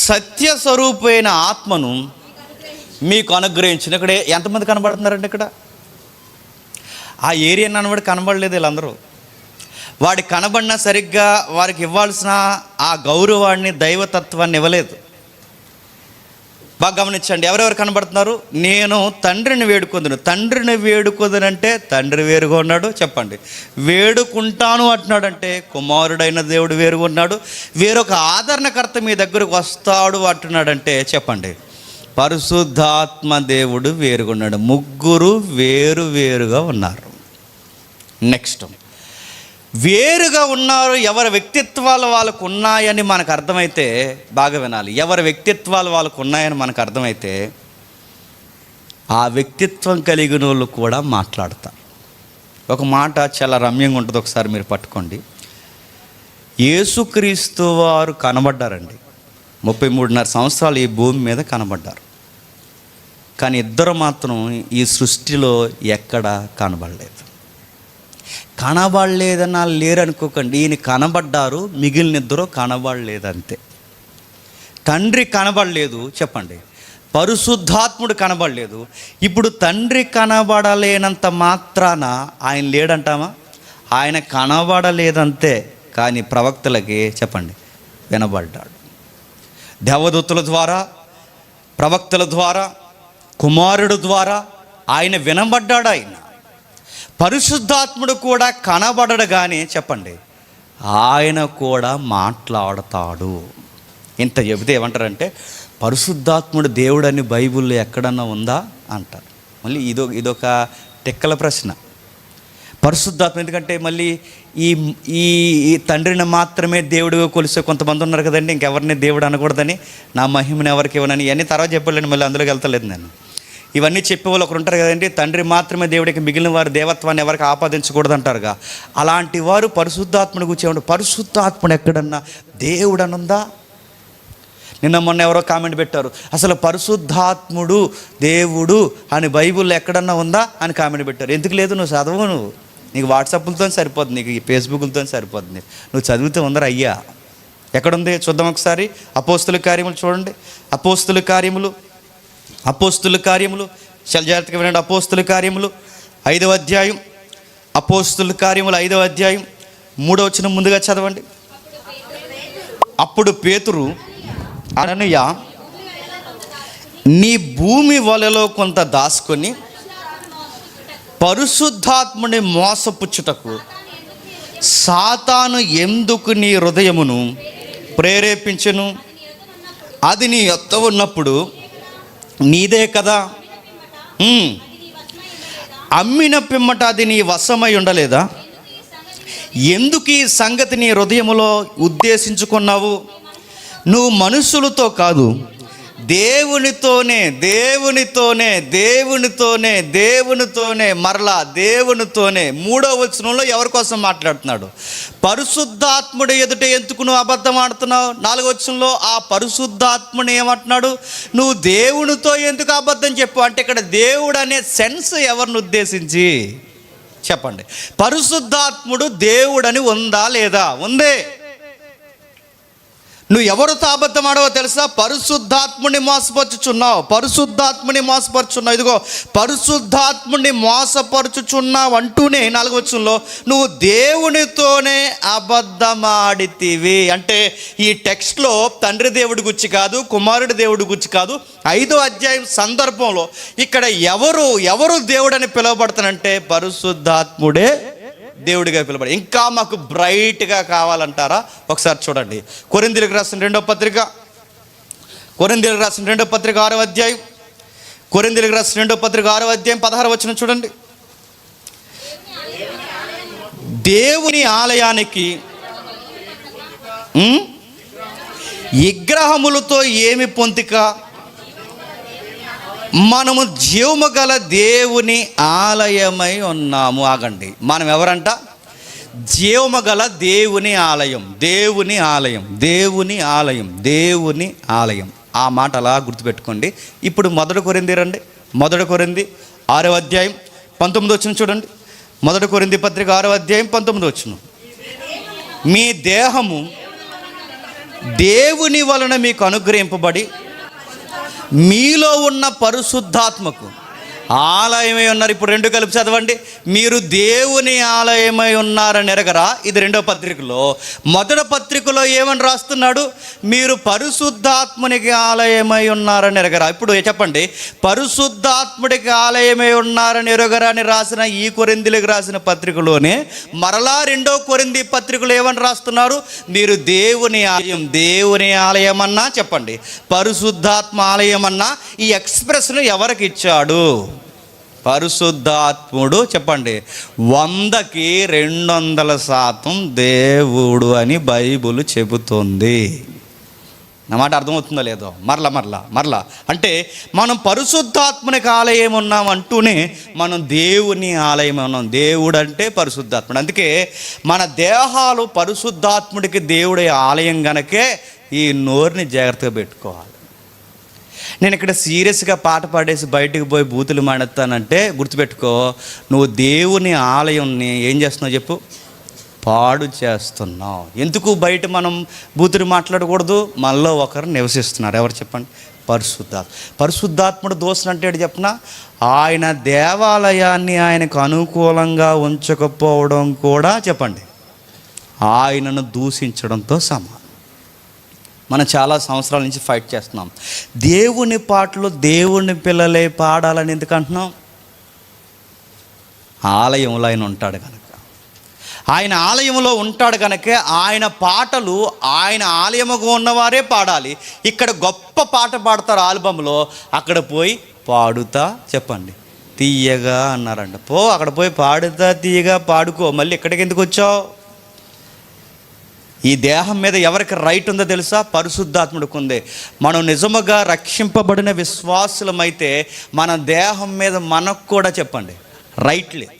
సత్యస్వరూపైన ఆత్మను మీకు అనుగ్రహించిన. ఇక్కడ ఎంతమంది కనబడుతున్నారండి? ఇక్కడ ఆ ఏరియా అన్నవాడు కనబడలేదు. వీళ్ళందరూ వాడి కనబడినా సరిగ్గా వారికి ఇవ్వాల్సిన ఆ గౌరవాన్ని, దైవతత్వాన్ని ఇవ్వలేదు. బాగా గమనించండి, ఎవరెవరు కనబడుతున్నారు? నేను తండ్రిని వేడుకొందునంటే తండ్రి వేరుగా ఉన్నాడు. చెప్పండి, వేడుకుంటాను అంటున్నాడంటే కుమారుడైన దేవుడు వేరుగా ఉన్నాడు. వేరొక ఆదరణకర్త మీ దగ్గరకు వస్తాడు అంటున్నాడంటే చెప్పండి, పరిశుద్ధాత్మ దేవుడు వేరుగా ఉన్నాడు. 3 వేరుగా ఉన్నారు. నెక్స్ట్, వేరుగా ఉన్నారు, ఎవరి వ్యక్తిత్వాలు వాళ్ళకు ఉన్నాయని మనకు అర్థమైతే, బాగా వినాలి, ఎవరి వ్యక్తిత్వాలు వాళ్ళకు ఉన్నాయని మనకు అర్థమైతే ఆ వ్యక్తిత్వం కలిగిన వాళ్ళు కూడా మాట్లాడతారు. ఒక మాట చాలా రమ్యంగా ఉంటుంది, ఒకసారి మీరు పట్టుకోండి. యేసుక్రీస్తు వారు కనబడ్డారండి, 33.5 సంవత్సరాలు ఈ భూమి మీద కనబడ్డారు. కానీ ఇద్దరు మాత్రం ఈ సృష్టిలో ఎక్కడ కనబడలేదు. కనబడలేదన్నా లేరనుకోకండి, ఈయన కనబడ్డారు, మిగిలిన ఇద్దరు కనబడలేదంతే. తండ్రి కనబడలేదు, చెప్పండి, పరిశుద్ధాత్ముడు కనబడలేదు. ఇప్పుడు తండ్రి కనబడలేనంత మాత్రాన ఆయన లేడంటామా? ఆయన కనబడలేదంతే, కానీ ప్రవక్తలకి చెప్పండి వినబడ్డాడు. దేవదూతల ద్వారా, ప్రవక్తల ద్వారా, కుమారుడు ద్వారా ఆయన వినబడ్డాడు. ఆయన పరిశుద్ధాత్ముడు కూడా కనబడడు, కానీ చెప్పండి ఆయన కూడా మాట్లాడతాడు. ఇంత చెబితే ఏమంటారంటే, పరిశుద్ధాత్ముడు దేవుడని బైబిల్లో ఎక్కడన్నా ఉందా అంటారు. మళ్ళీ ఇదొక టెక్కల ప్రశ్న. పరిశుద్ధాత్మ ఎందుకంటే మళ్ళీ ఈ తండ్రిని మాత్రమే దేవుడిగా కొలిసే కొంతమంది ఉన్నారు కదండి, ఇంకెవరిని దేవుడు అనకూడదని, నా మహిమని ఎవరికి ఇవ్వనని, ఇవన్నీ తర్వాత చెప్పలేండి, మళ్ళీ అందులోకి వెళ్తలేదు నేను. ఇవన్నీ చెప్పేవాళ్ళు ఒకరు ఉంటారు కదండి, తండ్రి మాత్రమే దేవుడికి, మిగిలిన వారి దేవత్వాన్ని ఎవరికి ఆపాదించకూడదు అంటారుగా. అలాంటి వారు పరిశుద్ధాత్ముడి గురించి ఏమంటారు? పరిశుద్ధాత్ముడు ఎక్కడన్నా దేవుడు అనుందా? నిన్న మొన్న ఎవరో కామెంట్ పెట్టారు, అసలు పరిశుద్ధాత్ముడు దేవుడు అని బైబిల్లో ఎక్కడన్నా ఉందా అని కామెంట్ పెట్టారు. ఎందుకు లేదు? నువ్వు చదవు, నీకు వాట్సాప్లతో సరిపోతుంది, నీకు ఫేస్బుక్లతో సరిపోతుంది, నువ్వు చదివితే ఉందరా అయ్యా. ఎక్కడుంది చూద్దాం ఒకసారి. అపోస్తుల కార్యములు చూడండి, అపోస్తుల కార్యములు చాలా జాగ్రత్తగా వినండి. అపోస్తుల కార్యములు 5వ అధ్యాయం, అపోస్తుల కార్యములు 5వ అధ్యాయం 3వ వచనం ముందుగా చదవండి. అప్పుడు పేతురు, అననీయ, నీ భూమి వలలో కొంత దాచుకొని పరిశుద్ధాత్ముని మోసపుచ్చుటకు సాతాను ఎందుకు నీ హృదయమును ప్రేరేపించెను? అది నీ యొద్ద ఉన్నప్పుడు నీదే కదా, అమ్మిన పిమ్మట అది నీ వశమై ఉండలేదా? ఎందుకు ఈ సంగతి నీ హృదయములో ఉద్దేశించుకున్నావు? నువ్వు మనుషులతో కాదు, దేవునితోనే మరలా దేవునితోనే. 3వ వచనంలో ఎవరి కోసం మాట్లాడుతున్నాడు? పరిశుద్ధాత్ముడు ఎదుట ఎందుకు నువ్వు అబద్ధం ఆడుతున్నావు? 4వ వచనంలో ఆ పరిశుద్ధాత్ముని ఏమంటున్నాడు? నువ్వు దేవునితో ఎందుకు అబద్ధం చెప్పు అంటే, ఇక్కడ దేవుడు అనే సెన్స్ ఎవరిని ఉద్దేశించి చెప్పండి. పరిశుద్ధాత్ముడు దేవుడని ఉందా లేదా? ఉందే. నువ్వు ఎవరితో అబద్ధం ఆడవో తెలుసా? పరిశుద్ధాత్ముని మోసపరుచుచున్నావు. ఇదిగో పరిశుద్ధాత్ముని మోసపరుచుచున్నావు అంటూనే 4వ వచనంలో నువ్వు దేవునితోనే అబద్ధమాడితివి అంటే, ఈ టెక్స్ట్లో తండ్రి దేవుడి గురించి కాదు, కుమారుడి దేవుడి గురించి కాదు, 5వ అధ్యాయం సందర్భంలో ఇక్కడ ఎవరు దేవుడని పిలువబడతానంటే పరిశుద్ధాత్ముడే దేవుడిగా పిలబడి. ఇంకా మాకు బ్రైట్గా కావాలంటారా? ఒకసారి చూడండి, కొరింథీయులకు రాసిన 2వ పత్రిక 6వ అధ్యాయం, 6వ అధ్యాయం 16వ వచనం చూడండి. దేవుని ఆలయానికి విగ్రహములతో ఏమి పొంతిక? మనము జీవము గల దేవుని ఆలయమై ఉన్నాము. ఆగండి, మనం ఎవరంట? జీవము గల దేవుని ఆలయం. ఆ మాట అలా గుర్తుపెట్టుకోండి. ఇప్పుడు 1 కొరింథీ రండి. 1 కొరింథీ 6వ అధ్యాయం 19వ వచనం చూడండి. 1 కొరింథీ పత్రిక 6వ అధ్యాయం 19వ వచనం. మీ దేహము దేవుని వలన మీకు అనుగ్రహింపబడి మీలో ఉన్న పరిశుద్ధాత్మకు ఆలయమై ఉన్నారు. ఇప్పుడు 2 కలిపి చదవండి. మీరు దేవుని ఆలయమై ఉన్నారని ఎరగరా? ఇది 2వ పత్రికలో. 1వ పత్రికలో ఏమని రాస్తున్నాడు? మీరు పరిశుద్ధాత్మునికి ఆలయమై ఉన్నారని ఎరగరా? ఇప్పుడు చెప్పండి, పరిశుద్ధాత్ముడికి ఆలయమై ఉన్నారని ఎరగరా అని రాసిన ఈ కొరింథీయులకు రాసిన పత్రికలోనే మరలా 2వ కొరింథీ పత్రికలో ఏమని రాస్తున్నారు? మీరు దేవుని ఆలయం అన్నా చెప్పండి, పరిశుద్ధాత్మ ఆలయం అన్నా, ఈ ఎక్స్ప్రెస్ను ఎవరికి ఇచ్చాడు? పరిశుద్ధాత్ముడు చెప్పండి 100కి 200% దేవుడు అని బైబుల్ చెబుతుంది. నా మాట అర్థమవుతుందో లేదో? మరలా అంటే మనం పరిశుద్ధాత్మనికి ఆలయం ఉన్నాం అంటూనే మనం దేవుని ఆలయం ఉన్నాం. దేవుడు అంటే పరిశుద్ధాత్ముడు. అందుకే మన దేహాలు పరిశుద్ధాత్ముడికి దేవుడి ఆలయం గనకే ఈ నోరుని జాగ్రత్తగా పెట్టుకోవాలి. నేను ఇక్కడ సీరియస్గా పాట పాడేసి బయటకు పోయి బూతులు మాడతానంటే గుర్తుపెట్టుకో, నువ్వు దేవుని ఆలయంని ఏం చేస్తున్నావు చెప్పు? పాడు చేస్తున్నావు. ఎందుకు బయట మనం బూతులు మాట్లాడకూడదు? మనలో ఒకరు నివసిస్తున్నారు. ఎవరు చెప్పండి? పరిశుద్ధాత్ముడు దోషం అంటే చెప్పిన ఆయన దేవాలయాన్ని ఆయనకు అనుకూలంగా ఉంచకపోవడం కూడా చెప్పండి ఆయనను దూషించడంతో సమానం. మనం చాలా సంవత్సరాల నుంచి ఫైట్ చేస్తున్నాం. దేవుని పాటలు దేవుని పిల్లలే పాడాలని ఎందుకు అంటున్నాం? ఆలయంలో ఆయన ఉంటాడు కనుక, ఆయన ఆలయంలో ఉంటాడు కనుక ఆయన పాటలు ఆయన ఆలయముగా ఉన్నవారే పాడాలి. ఇక్కడ గొప్ప పాట పాడతారు ఆల్బంలో, అక్కడ పోయి పాడుతా చెప్పండి తీయగా అన్నారంట. అక్కడ పోయి పాడుతా తీయగా పాడుకో, మళ్ళీ ఇక్కడికి ఎందుకు వచ్చావు? ఈ దేహం మీద ఎవరికి రైట్ ఉందో తెలుసా? పరిశుద్ధాత్ముడికి ఉంది. మనం నిజముగా రక్షింపబడిన విశ్వాసులమైతే మన దేహం మీద మనకు కూడా చెప్పండి రైట్ లేదు.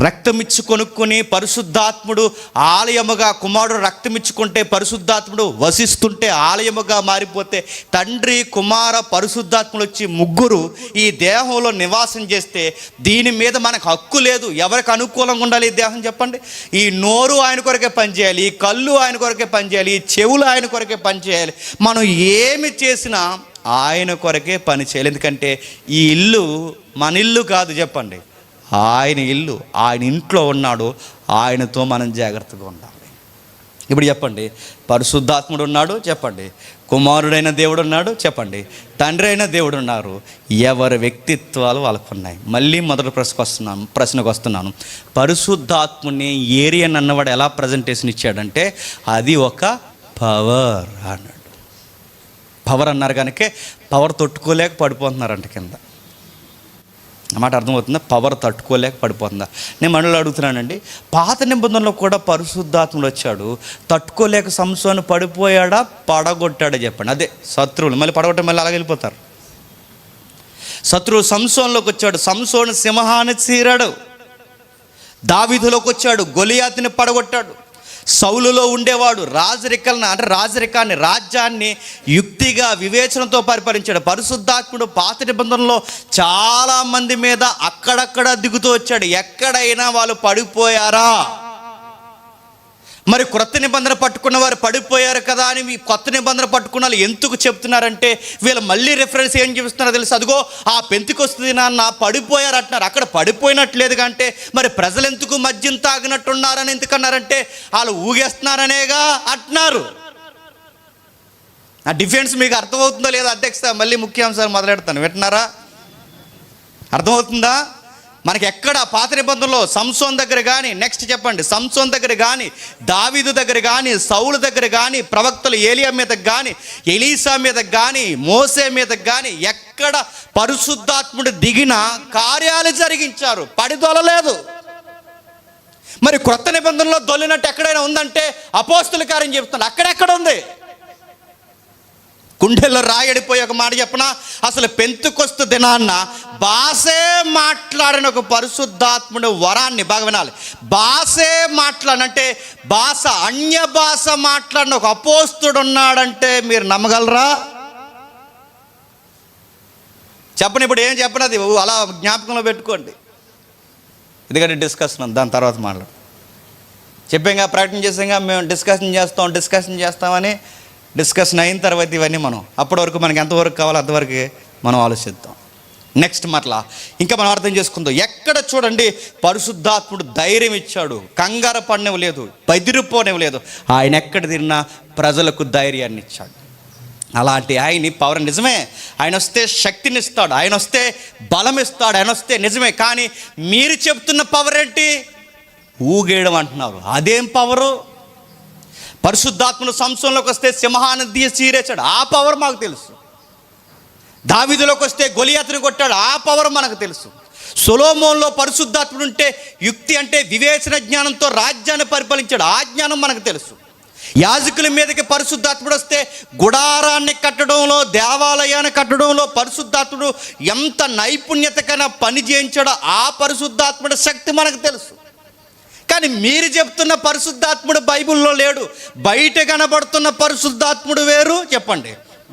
రక్తమిచ్చి కొనుక్కొని పరిశుద్ధాత్ముడు ఆలయముగా, కుమారుడు రక్తమిచ్చుకుంటే పరిశుద్ధాత్ముడు వసిస్తుంటే ఆలయముగా మారిపోతే, తండ్రి కుమార పరిశుద్ధాత్ముడు వచ్చి ముగ్గురు ఈ దేహంలో నివాసం చేస్తే దీని మీద మనకు హక్కు లేదు. ఎవరికి అనుకూలంగా ఉండాలి ఈ దేహం చెప్పండి? ఈ నోరు ఆయన కొరకే పనిచేయాలి, ఈ కళ్ళు ఆయన కొరకే పనిచేయాలి, ఈ చెవులు ఆయన కొరకే పనిచేయాలి. మనం ఏమి చేసినా ఆయన కొరకే పని చేయాలి. ఎందుకంటే ఈ ఇల్లు మన ఇల్లు కాదు చెప్పండి, ఆయన ఇల్లు. ఆయన ఇంట్లో ఉన్నాడు, ఆయనతో మనం జాగ్రత్తగా ఉండాలి. ఇప్పుడు చెప్పండి, పరిశుద్ధాత్ముడు ఉన్నాడు చెప్పండి, కుమారుడైన దేవుడు ఉన్నాడు చెప్పండి, తండ్రి అయిన దేవుడు ఉన్నారు. ఎవరి వ్యక్తిత్వాలు వాళ్ళకు ఉన్నాయి. మళ్ళీ మొదటి ప్రశ్నకు వస్తున్నాను. పరిశుద్ధాత్ముని ఏరియన్ అన్నవాడు ఎలా ప్రజెంటేషన్ ఇచ్చాడంటే అది ఒక పవర్ అన్నాడు. పవర్ అన్నారు కనుక పవర్ తట్టుకోలేక పడిపోతున్నారంట కింద. అన్నమాట అర్థమవుతుందా? పవర్ తట్టుకోలేక పడిపోతుందా? నేను మనలో అడుగుతున్నానండి, పాత నిబంధనలో కూడా పరిశుద్ధాత్ముడు వచ్చాడు, తట్టుకోలేక సంసోను పడిపోయాడా పడగొట్టాడా చెప్పండి? అదే శత్రువులు మళ్ళీ పడగొట్ట మళ్ళీ అలాగే వెళ్ళిపోతారు. శత్రువు సంసోన్లోకి వచ్చాడు, సంసోను సింహాన్ని చీరాడు. దావీదులోకి వచ్చాడు, గొలియాతుని పడగొట్టాడు. సౌలులో ఉండేవాడు రాజరికాన్ని రాజ్యాన్ని యుక్తిగా వివేచనతో పరిపాలించాడు. పరిశుద్ధాత్ముడు పాత నిబంధనలో చాలామంది మీద అక్కడక్కడ దిగుతూ వచ్చాడు. ఎక్కడైనా వాళ్ళు పడిపోయారా? మరి క్రొత్త నిబంధన పట్టుకున్న వారు పడిపోయారు కదా అని మీ కొత్త నిబంధన పట్టుకున్న వాళ్ళు ఎందుకు చెప్తున్నారంటే వీళ్ళు మళ్ళీ రిఫరెన్స్ ఏం చూపిస్తున్నారో తెలుసు? అదిగో ఆ పెంతెకొస్తు దినాన్న పడిపోయారు అంటున్నారు. అక్కడ పడిపోయినట్లేదు కంటే మరి ప్రజలు ఎందుకు మద్యం తాగినట్టున్నారని ఎందుకన్నారంటే వాళ్ళు ఊగేస్తున్నారనేగా అంటున్నారు. ఆ డిఫెన్స్ మీకు అర్థమవుతుందో లేదో అధ్యక్ష? మళ్ళీ ముఖ్యాంశాలు మొదలెడతాను, వింటున్నారా? అర్థమవుతుందా? మనకి ఎక్కడ పాత నిబంధనలో సంసోన్ దగ్గర కానీ, నెక్స్ట్ చెప్పండి, సంసోన్ దగ్గర కానీ, దావీదు దగ్గర కానీ, సౌలు దగ్గర కానీ, ప్రవక్తలు ఏలియా మీద కానీ, ఎలీసా మీద కానీ, మోసే మీద కానీ ఎక్కడ పరిశుద్ధాత్ముడు దిగిన కార్యాలు జరిగించారు, పడిదొలలేదు. మరి క్రొత్త నిబంధనలో దొల్లినట్టు ఎక్కడైనా ఉందంటే అపోస్తుల కార్యం చెప్తున్నాడు. అక్కడెక్కడ ఉంది? గుండెల్లో రాయడిపోయి ఒక మాట చెప్పనా, అసలు పెంతెకొస్తు దినాన్న భాషే మాట్లాడిన ఒక పరిశుద్ధాత్ముడు వరాన్ని బాగా వినాలి. భాషే మాట్లాడంటే భాష, అన్య భాష మాట్లాడిన ఒక అపోస్తుడు ఉన్నాడంటే మీరు నమ్మగలరా? చెప్పండి. ఇప్పుడు ఏం చెప్పనది అలా జ్ఞాపకంలో పెట్టుకోండి, ఎందుకంటే డిస్కషన్ దాని తర్వాత మాట్లాడు. చెప్పాంగా, ప్రకటన చేసాంగా, మేము డిస్కషన్ చేస్తామని. డిస్కషన్ అయిన తర్వాత ఇవన్నీ మనం అప్పటి వరకు మనకి ఎంతవరకు కావాలో అంతవరకు మనం ఆలోచిద్దాం. నెక్స్ట్ మరలా ఇంకా మనం అర్థం చేసుకుందాం. ఎక్కడ చూడండి పరిశుద్ధాత్ముడు ధైర్యం ఇచ్చాడు, కంగారు పడనివ్వలేదు, బెదిరిపోనివ్వలేదు. ఆయన ఎక్కడ తిరిగినా ప్రజలకు ధైర్యాన్ని ఇచ్చాడు. అలాంటి ఆయన్ని పవర్ నిజమే, ఆయన వస్తే శక్తిని ఇస్తాడు, ఆయన వస్తే బలం ఇస్తాడు, ఆయన వస్తే నిజమే. కానీ మీరు చెప్తున్న పవర్ ఏంటి? ఊగేయడం అంటున్నారు. అదేం పవరు? పరిశుద్ధాత్మను సంసోన్లోకి వస్తే సింహాన్ని చీరేశాడు, ఆ పవర్ మాకు తెలుసు. దావీదులోకి వస్తే గొలియాతుని కొట్టాడు, ఆ పవర్ మనకు తెలుసు. సొలొమోనులో పరిశుద్ధాత్ముడు ఉంటే యుక్తి అంటే వివేచన జ్ఞానంతో రాజ్యాన్ని పరిపాలించాడు, ఆ జ్ఞానం మనకు తెలుసు. యాజకుల మీదకి పరిశుద్ధాత్ముడు వస్తే గుడారాన్ని కట్టడంలో, దేవాలయాన్ని కట్టడంలో పరిశుద్ధాత్ముడు ఎంత నైపుణ్యతకైనా పని చేయించాడో ఆ పరిశుద్ధాత్ముడి శక్తి మనకు తెలుసు. కానీ మీరు చెప్తున్న పరిశుద్ధాత్ముడు బైబిల్లో లేడు. బయట కనబడుతున్న పరిశుద్ధాత్ముడు వేరు, చెప్పండి,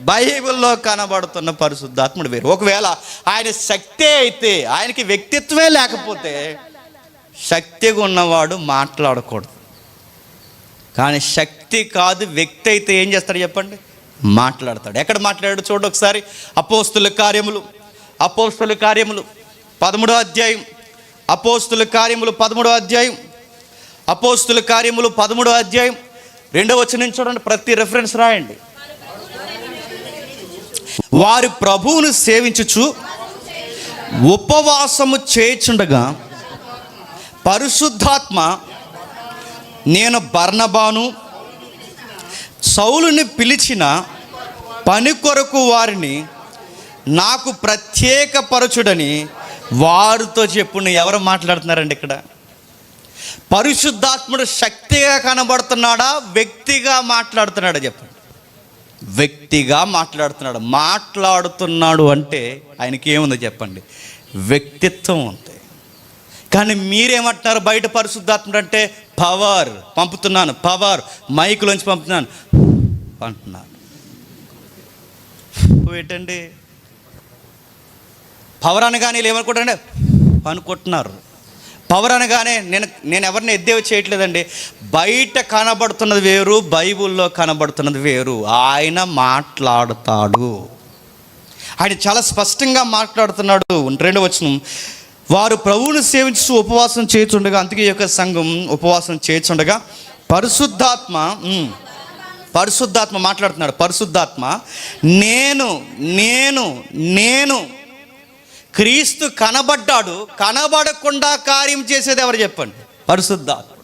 బైబిల్లో కనబడుతున్న పరిశుద్ధాత్ముడు వేరు. ఒకవేళ ఆయన శక్తే అయితే, ఆయనకి వ్యక్తిత్వమే లేకపోతే, శక్తిగా ఉన్నవాడు మాట్లాడకూడదు. కానీ శక్తి కాదు, వ్యక్తి అయితే ఏం చేస్తాడు చెప్పండి? మాట్లాడతాడు. ఎక్కడ మాట్లాడాడు చూడండి ఒకసారి. అపోస్తుల కార్యములు 13వ అధ్యాయం. అపోస్తుల కార్యములు 13వ అధ్యాయం. అపోస్తుల కార్యములు 13వ అధ్యాయం 2వ వచనం చూడండి. ప్రతి రెఫరెన్స్ రాయండి. వారి ప్రభువును సేవించుచు ఉపవాసము చేయుచుండగా పరిశుద్ధాత్మ నేను బర్నబాను సౌలుని పిలిచిన పని కొరకు వారిని నాకు ప్రత్యేకపరచుడని వారితో చెప్పును. ఎవరు మాట్లాడుతున్నారండి ఇక్కడ? పరిశుద్ధాత్ముడు శక్తిగా కనబడుతున్నాడా, వ్యక్తిగా మాట్లాడుతున్నాడా? చెప్పండి. వ్యక్తిగా మాట్లాడుతున్నాడు. మాట్లాడుతున్నాడు అంటే ఆయనకి ఏముందో చెప్పండి? వ్యక్తిత్వం ఉంది. కానీ మీరేమంటున్నారు? బయట పరిశుద్ధాత్ముడు అంటే పవర్ పంపుతున్నాను, పవర్ మైకులోంచి పంపుతున్నాను అంటున్నారు. ఏంటండి పవర్ అనగానే వీళ్ళు ఏమనుకుంటారంటే అనుకుంటున్నారు. పవర్ అనగానే నేను ఎవరిని ఎద్దేవి చేయట్లేదండి. బయట కనబడుతున్నది వేరు, బైబిల్లో కనబడుతున్నది వేరు. ఆయన మాట్లాడుతాడు. ఆయన చాలా స్పష్టంగా మాట్లాడుతున్నాడు. 2వ వచనం, వారు ప్రభువును సేవించు ఉపవాసం చేయుచుండగా, అందుకే యొక్క సంఘం ఉపవాసం చేయుచుండగా పరిశుద్ధాత్మ మాట్లాడుతున్నాడు. పరిశుద్ధాత్మ నేను క్రీస్తు కనబడ్డాడు, కనబడకుండా కార్యం చేసేది ఎవరు చెప్పండి? పరిశుద్ధాత్ముడు.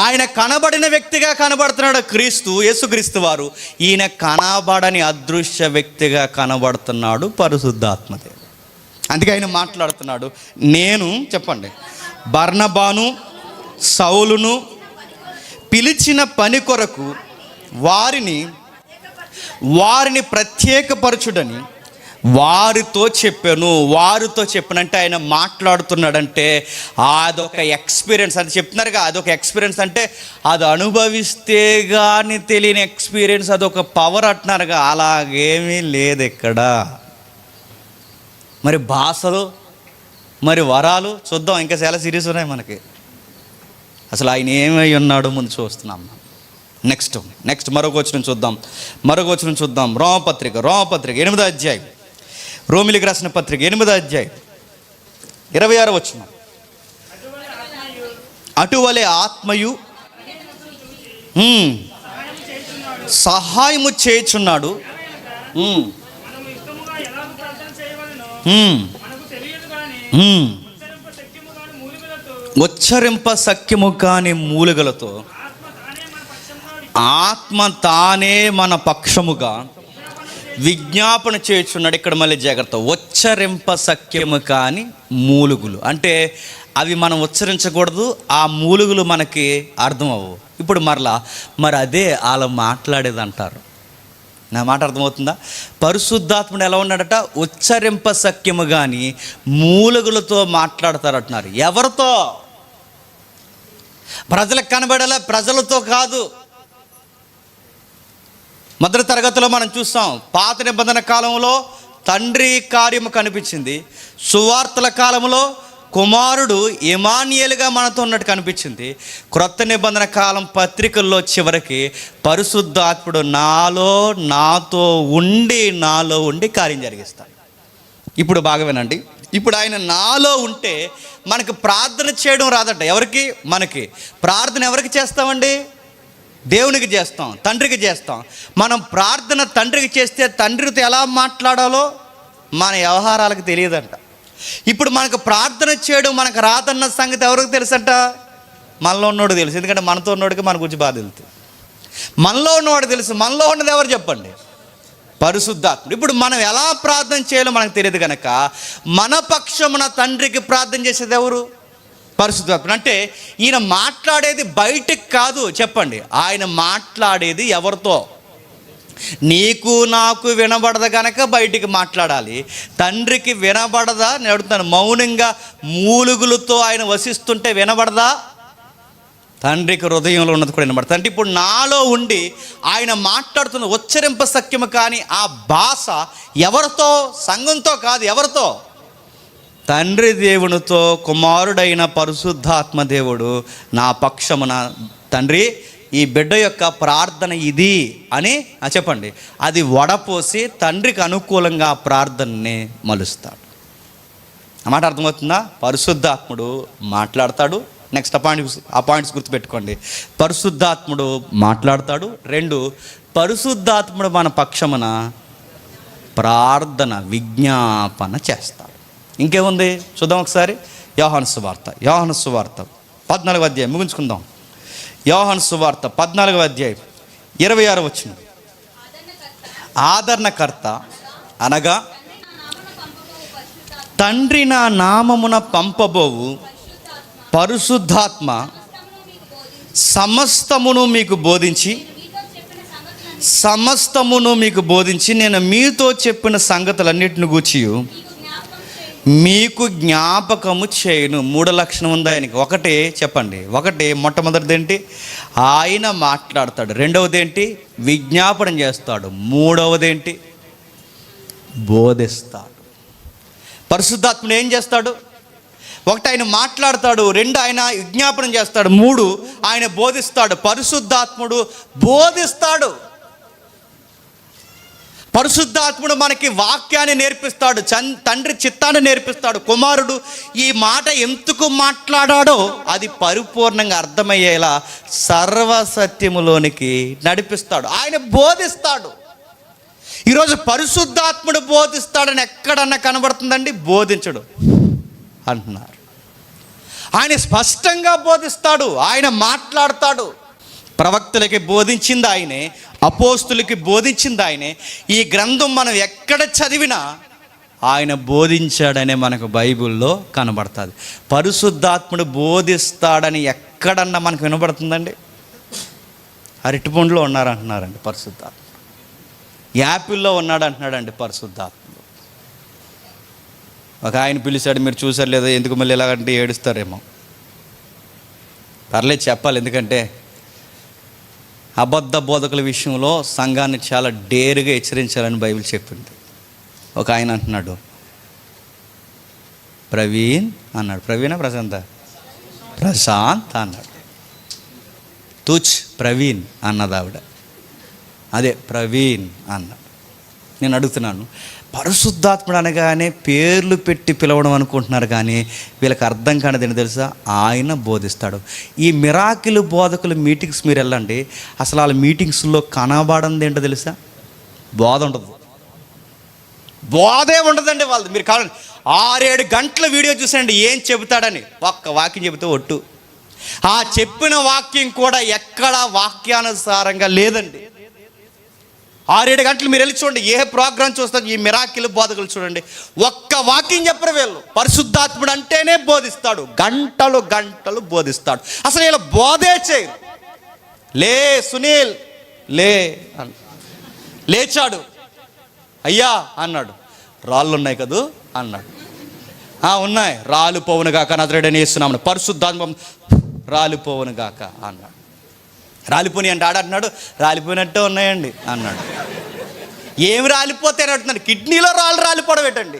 ఆయన కనబడిన వ్యక్తిగా కనబడుతున్నాడు క్రీస్తు, యేసుక్రీస్తు వారు. ఈయన కనబడని అదృశ్య వ్యక్తిగా కనబడుతున్నాడు పరిశుద్ధాత్మదే. అందుకే ఆయన మాట్లాడుతున్నాడు. నేను చెప్పండి, బర్నబాను సౌలును పిలిచిన పని కొరకు వారిని ప్రత్యేకపరచుడని వారితో చెప్పానంటే ఆయన మాట్లాడుతున్నాడంటే అదొక ఎక్స్పీరియన్స్. అది చెప్తున్నారుగా, అదొక ఎక్స్పీరియన్స్ అంటే అది అనుభవిస్తే కానీ తెలియని ఎక్స్పీరియన్స్, అదొక పవర్ అంటున్నారుగా. అలాగేమీ లేదు ఇక్కడ. మరి భాషలు, మరి వరాలు చూద్దాం. ఇంకా చాలా సిరీస్ ఉన్నాయి మనకి. అసలు ఆయన ఏమై ఉన్నాడో ముందు చూస్తున్నాం. నెక్స్ట్ మరొక వచనం చూద్దాం. రోమపత్రిక 8వ అధ్యాయం. రోమిలికి రాసిన పత్రిక 8వ అధ్యాయం 26వ వచనం. అటువలే ఆత్మయు సహాయము చేయుచున్నాడు. ఉచ్చరింప సఖ్యము కాని మూలుగలతో ఆత్మ తానే మన పక్షముగా విజ్ఞాపన చేయుచున్నాడు. ఇక్కడ మళ్ళీ జాగ్రత్త. ఉచ్చరింప సఖ్యము కాని మూలుగులు అంటే అవి మనం ఉచ్చరించకూడదు, ఆ మూలుగులు మనకి అర్థం అవ్వవు. ఇప్పుడు మరి అదే వాళ్ళు మాట్లాడేది అంటారు. నా మాట అర్థమవుతుందా? పరిశుద్ధాత్ముడు ఎలా ఉన్నాడట? ఉచ్చరింప సఖ్యము కానీ మూలుగులతో మాట్లాడతారంటున్నారు. ఎవరితో? ప్రజలకు కనబడేలా, ప్రజలతో కాదు. మొదటి తరగతిలో మనం చూస్తాం, పాత నిబంధన కాలంలో తండ్రి కార్యము కనిపించింది. సువార్తల కాలంలో కుమారుడు ఇమానుయేలుగా మనతో ఉన్నట్టు కనిపించింది. క్రొత్త నిబంధన కాలం పత్రికల్లో చివరికి పరిశుద్ధాత్ముడు నాతో ఉండి కార్యం జరిగిస్తాడు. ఇప్పుడు బాగా వినండి. ఇప్పుడు ఆయన నాలో ఉంటే మనకు ప్రార్థన చేయడం రాదట. ఎవరికి? మనకి. ప్రార్థన ఎవరికి చేస్తామండి? దేవునికి చేస్తాం, తండ్రికి చేస్తాం. మనం ప్రార్థన తండ్రికి చేస్తే తండ్రితో ఎలా మాట్లాడాలో మన వ్యవహారాలకు తెలియదంట. ఇప్పుడు మనకు ప్రార్థన చేయడం మనకు రాదన్న సంగతి ఎవరికి తెలుసంట? మనలో ఉన్నోడు తెలుసు. ఎందుకంటే మనతో ఉన్నోడికి మన గురించి బాధ తెలుసు. మనలో ఉన్నవాడు తెలుసు. మనలో ఉన్నది ఎవరు చెప్పండి? పరిశుద్ధాత్ముడు. ఇప్పుడు మనం ఎలా ప్రార్థన చేయాలో మనకు తెలియదు కనుక మన పక్షమున తండ్రికి ప్రార్థన చేసేది ఎవరు? పరిశుద్ధాత్ముడు. అంటే ఈయన మాట్లాడేది బయటికి కాదు, చెప్పండి. ఆయన మాట్లాడేది ఎవరితో? నీకు నాకు వినబడదు కనుక బయటికి మాట్లాడాలి. తండ్రికి వినబడదా? నేను అడుగుతాను. మౌనంగా మూలుగులతో ఆయన వసిస్తుంటే వినబడదా? తండ్రికి హృదయంలో ఉన్నది కూడా వినబడుతుంది. అంటే ఇప్పుడు నాలో ఉండి ఆయన మాట్లాడుతున్న ఉచ్చరింప సఖ్యము కానీ ఆ భాష ఎవరితో? సంఘంతో కాదు. ఎవరితో? తండ్రి దేవునితో. కుమారుడైన పరిశుద్ధాత్మ దేవుడు నా పక్షమున, తండ్రి ఈ బిడ్డ యొక్క ప్రార్థన ఇది అని చెప్పండి, అది వడపోసి తండ్రికి అనుకూలంగా ఆ ప్రార్థనని మలుస్తాడు. ఆ మాట అర్థమవుతుందా? పరిశుద్ధాత్ముడు మాట్లాడతాడు. నెక్స్ట్ ఆ పాయింట్స్ గుర్తుపెట్టుకోండి. పరిశుద్ధాత్ముడు మాట్లాడతాడు. 2, పరిశుద్ధాత్ముడు మన పక్షమున ప్రార్థన విజ్ఞాపన చేస్తాడు. ఇంకేముంది చూద్దాం ఒకసారి. యోహాను సువార్త 14వ అధ్యాయం ముగించుకుందాం. యోహాను సువార్త 14వ అధ్యాయం 26వ వచనం. ఆదరణకర్త అనగా తండ్రి నా నామమున పంపబోవు పరిశుద్ధాత్మ సమస్తమును మీకు బోధించి నేను మీతో చెప్పిన సంగతులన్నిటిని గూర్చి మీకు జ్ఞాపకము చేయను. 3 లక్షణం ఉంది ఆయనకి. ఒకటి చెప్పండి. మొట్టమొదటిది ఏంటి? ఆయన మాట్లాడతాడు. 2వది ఏంటి? విజ్ఞాపనం చేస్తాడు. 3వది ఏంటి? బోధిస్తాడు. పరిశుద్ధాత్ముడు ఏం చేస్తాడు? 1 ఆయన మాట్లాడతాడు, 2 ఆయన విజ్ఞాపనం చేస్తాడు, 3 ఆయన బోధిస్తాడు. పరిశుద్ధాత్ముడు బోధిస్తాడు. పరిశుద్ధాత్ముడు మనకి వాక్యాన్ని నేర్పిస్తాడు, తండ్రి చిత్తాన్ని నేర్పిస్తాడు. కుమారుడు ఈ మాట ఎందుకు మాట్లాడాడో అది పరిపూర్ణంగా అర్థమయ్యేలా సర్వసత్యములోనికి నడిపిస్తాడు. ఆయన బోధిస్తాడు. ఈరోజు పరిశుద్ధాత్ముడు బోధిస్తాడని ఎక్కడన్నా కనబడుతుందండి? బోధించడు అంటున్నారు. ఆయన స్పష్టంగా బోధిస్తాడు. ఆయన మాట్లాడతాడు. ప్రవక్తలకి బోధించింది ఆయనే, అపోస్తులకి బోధించింది ఆయనే. ఈ గ్రంథం మనం ఎక్కడ చదివినా ఆయన బోధించాడనే మనకు బైబిల్లో కనబడుతుంది. పరిశుద్ధాత్ముడు బోధిస్తాడని ఎక్కడన్నా మనకు వినబడుతుందండి? అరటిపండులో ఉన్నారంటున్నారండి పరిశుద్ధాత్ముడు. యాపిల్లో ఉన్నాడు అంటున్నాడండి పరిశుద్ధాత్ముడు. ఒక ఆయన పిలిచాడు, మీరు చూసారు లేదా? ఎందుకు మళ్ళీ ఎలాగంటే ఏడుస్తారేమో. పర్లేదు చెప్పాలి, ఎందుకంటే అబద్ధ బోధకుల విషయంలో సంఘాన్ని చాలా డేరుగా హెచ్చరించాలని బైబిల్ చెప్పింది. ఒక ఆయన అంటున్నాడు, ప్రవీణ్ అన్నాడు. ప్రవీణా ప్రశాంత్ అన్నాడు. తుచ్ ప్రవీణ్ అన్నది ఆవిడ. అదే ప్రవీణ్ అన్నాడు. నేను అడుగుతున్నాను, పరిశుద్ధాత్ముడు అనగానే పేర్లు పెట్టి పిలవడం అనుకుంటున్నారు, కానీ వీళ్ళకి అర్థం కానిది ఏంటి తెలుసా? ఆయన బోధిస్తాడు. ఈ మిరాకిల్ బోధకుల మీటింగ్స్ మీరు వెళ్ళండి, అసలు వాళ్ళ మీటింగ్స్లో కనబడంది ఏంటో తెలుసా? బోధ ఉండదు. బోధే ఉండదండి వాళ్ళది. మీరు కావాలండి 6-7 గంటల వీడియో చూసండి ఏం చెబుతాడని. ఒక్క వాక్యం చెబితే ఒట్టు. ఆ చెప్పిన వాక్యం కూడా ఎక్కడ వాక్యానుసారంగా లేదండి. 6-7 గంటలు మీరు వెళ్ళి చూడండి, ఏ ప్రోగ్రాం చూస్తారు, ఈ మిరాకిల్ బోధకులు చూడండి, ఒక్క వాక్యం చెప్పరు వీళ్ళు. పరిశుద్ధాత్ముడు అంటేనే బోధిస్తాడు, గంటలు గంటలు బోధిస్తాడు. అసలు వీళ్ళు బోధే చేయరు. లే సునీల్ లే లేచాడు, అయ్యా అన్నాడు. రాళ్ళు ఉన్నాయి కదూ అన్నాడు. ఉన్నాయి, రాలు పోవును గాక నజరేయుడైన యేసునామమున. పరిశుద్ధాత్మ రాలిపోవును గాక అన్నాడు. రాలిపోని అంటే ఆడంటున్నాడు, రాలిపోయినట్టే ఉన్నాయండి అన్నాడు. ఏమి రాలిపోతాయని అంటున్నాడు? కిడ్నీలో రాళ్ళు రాలిపోవడం ఏంటండి?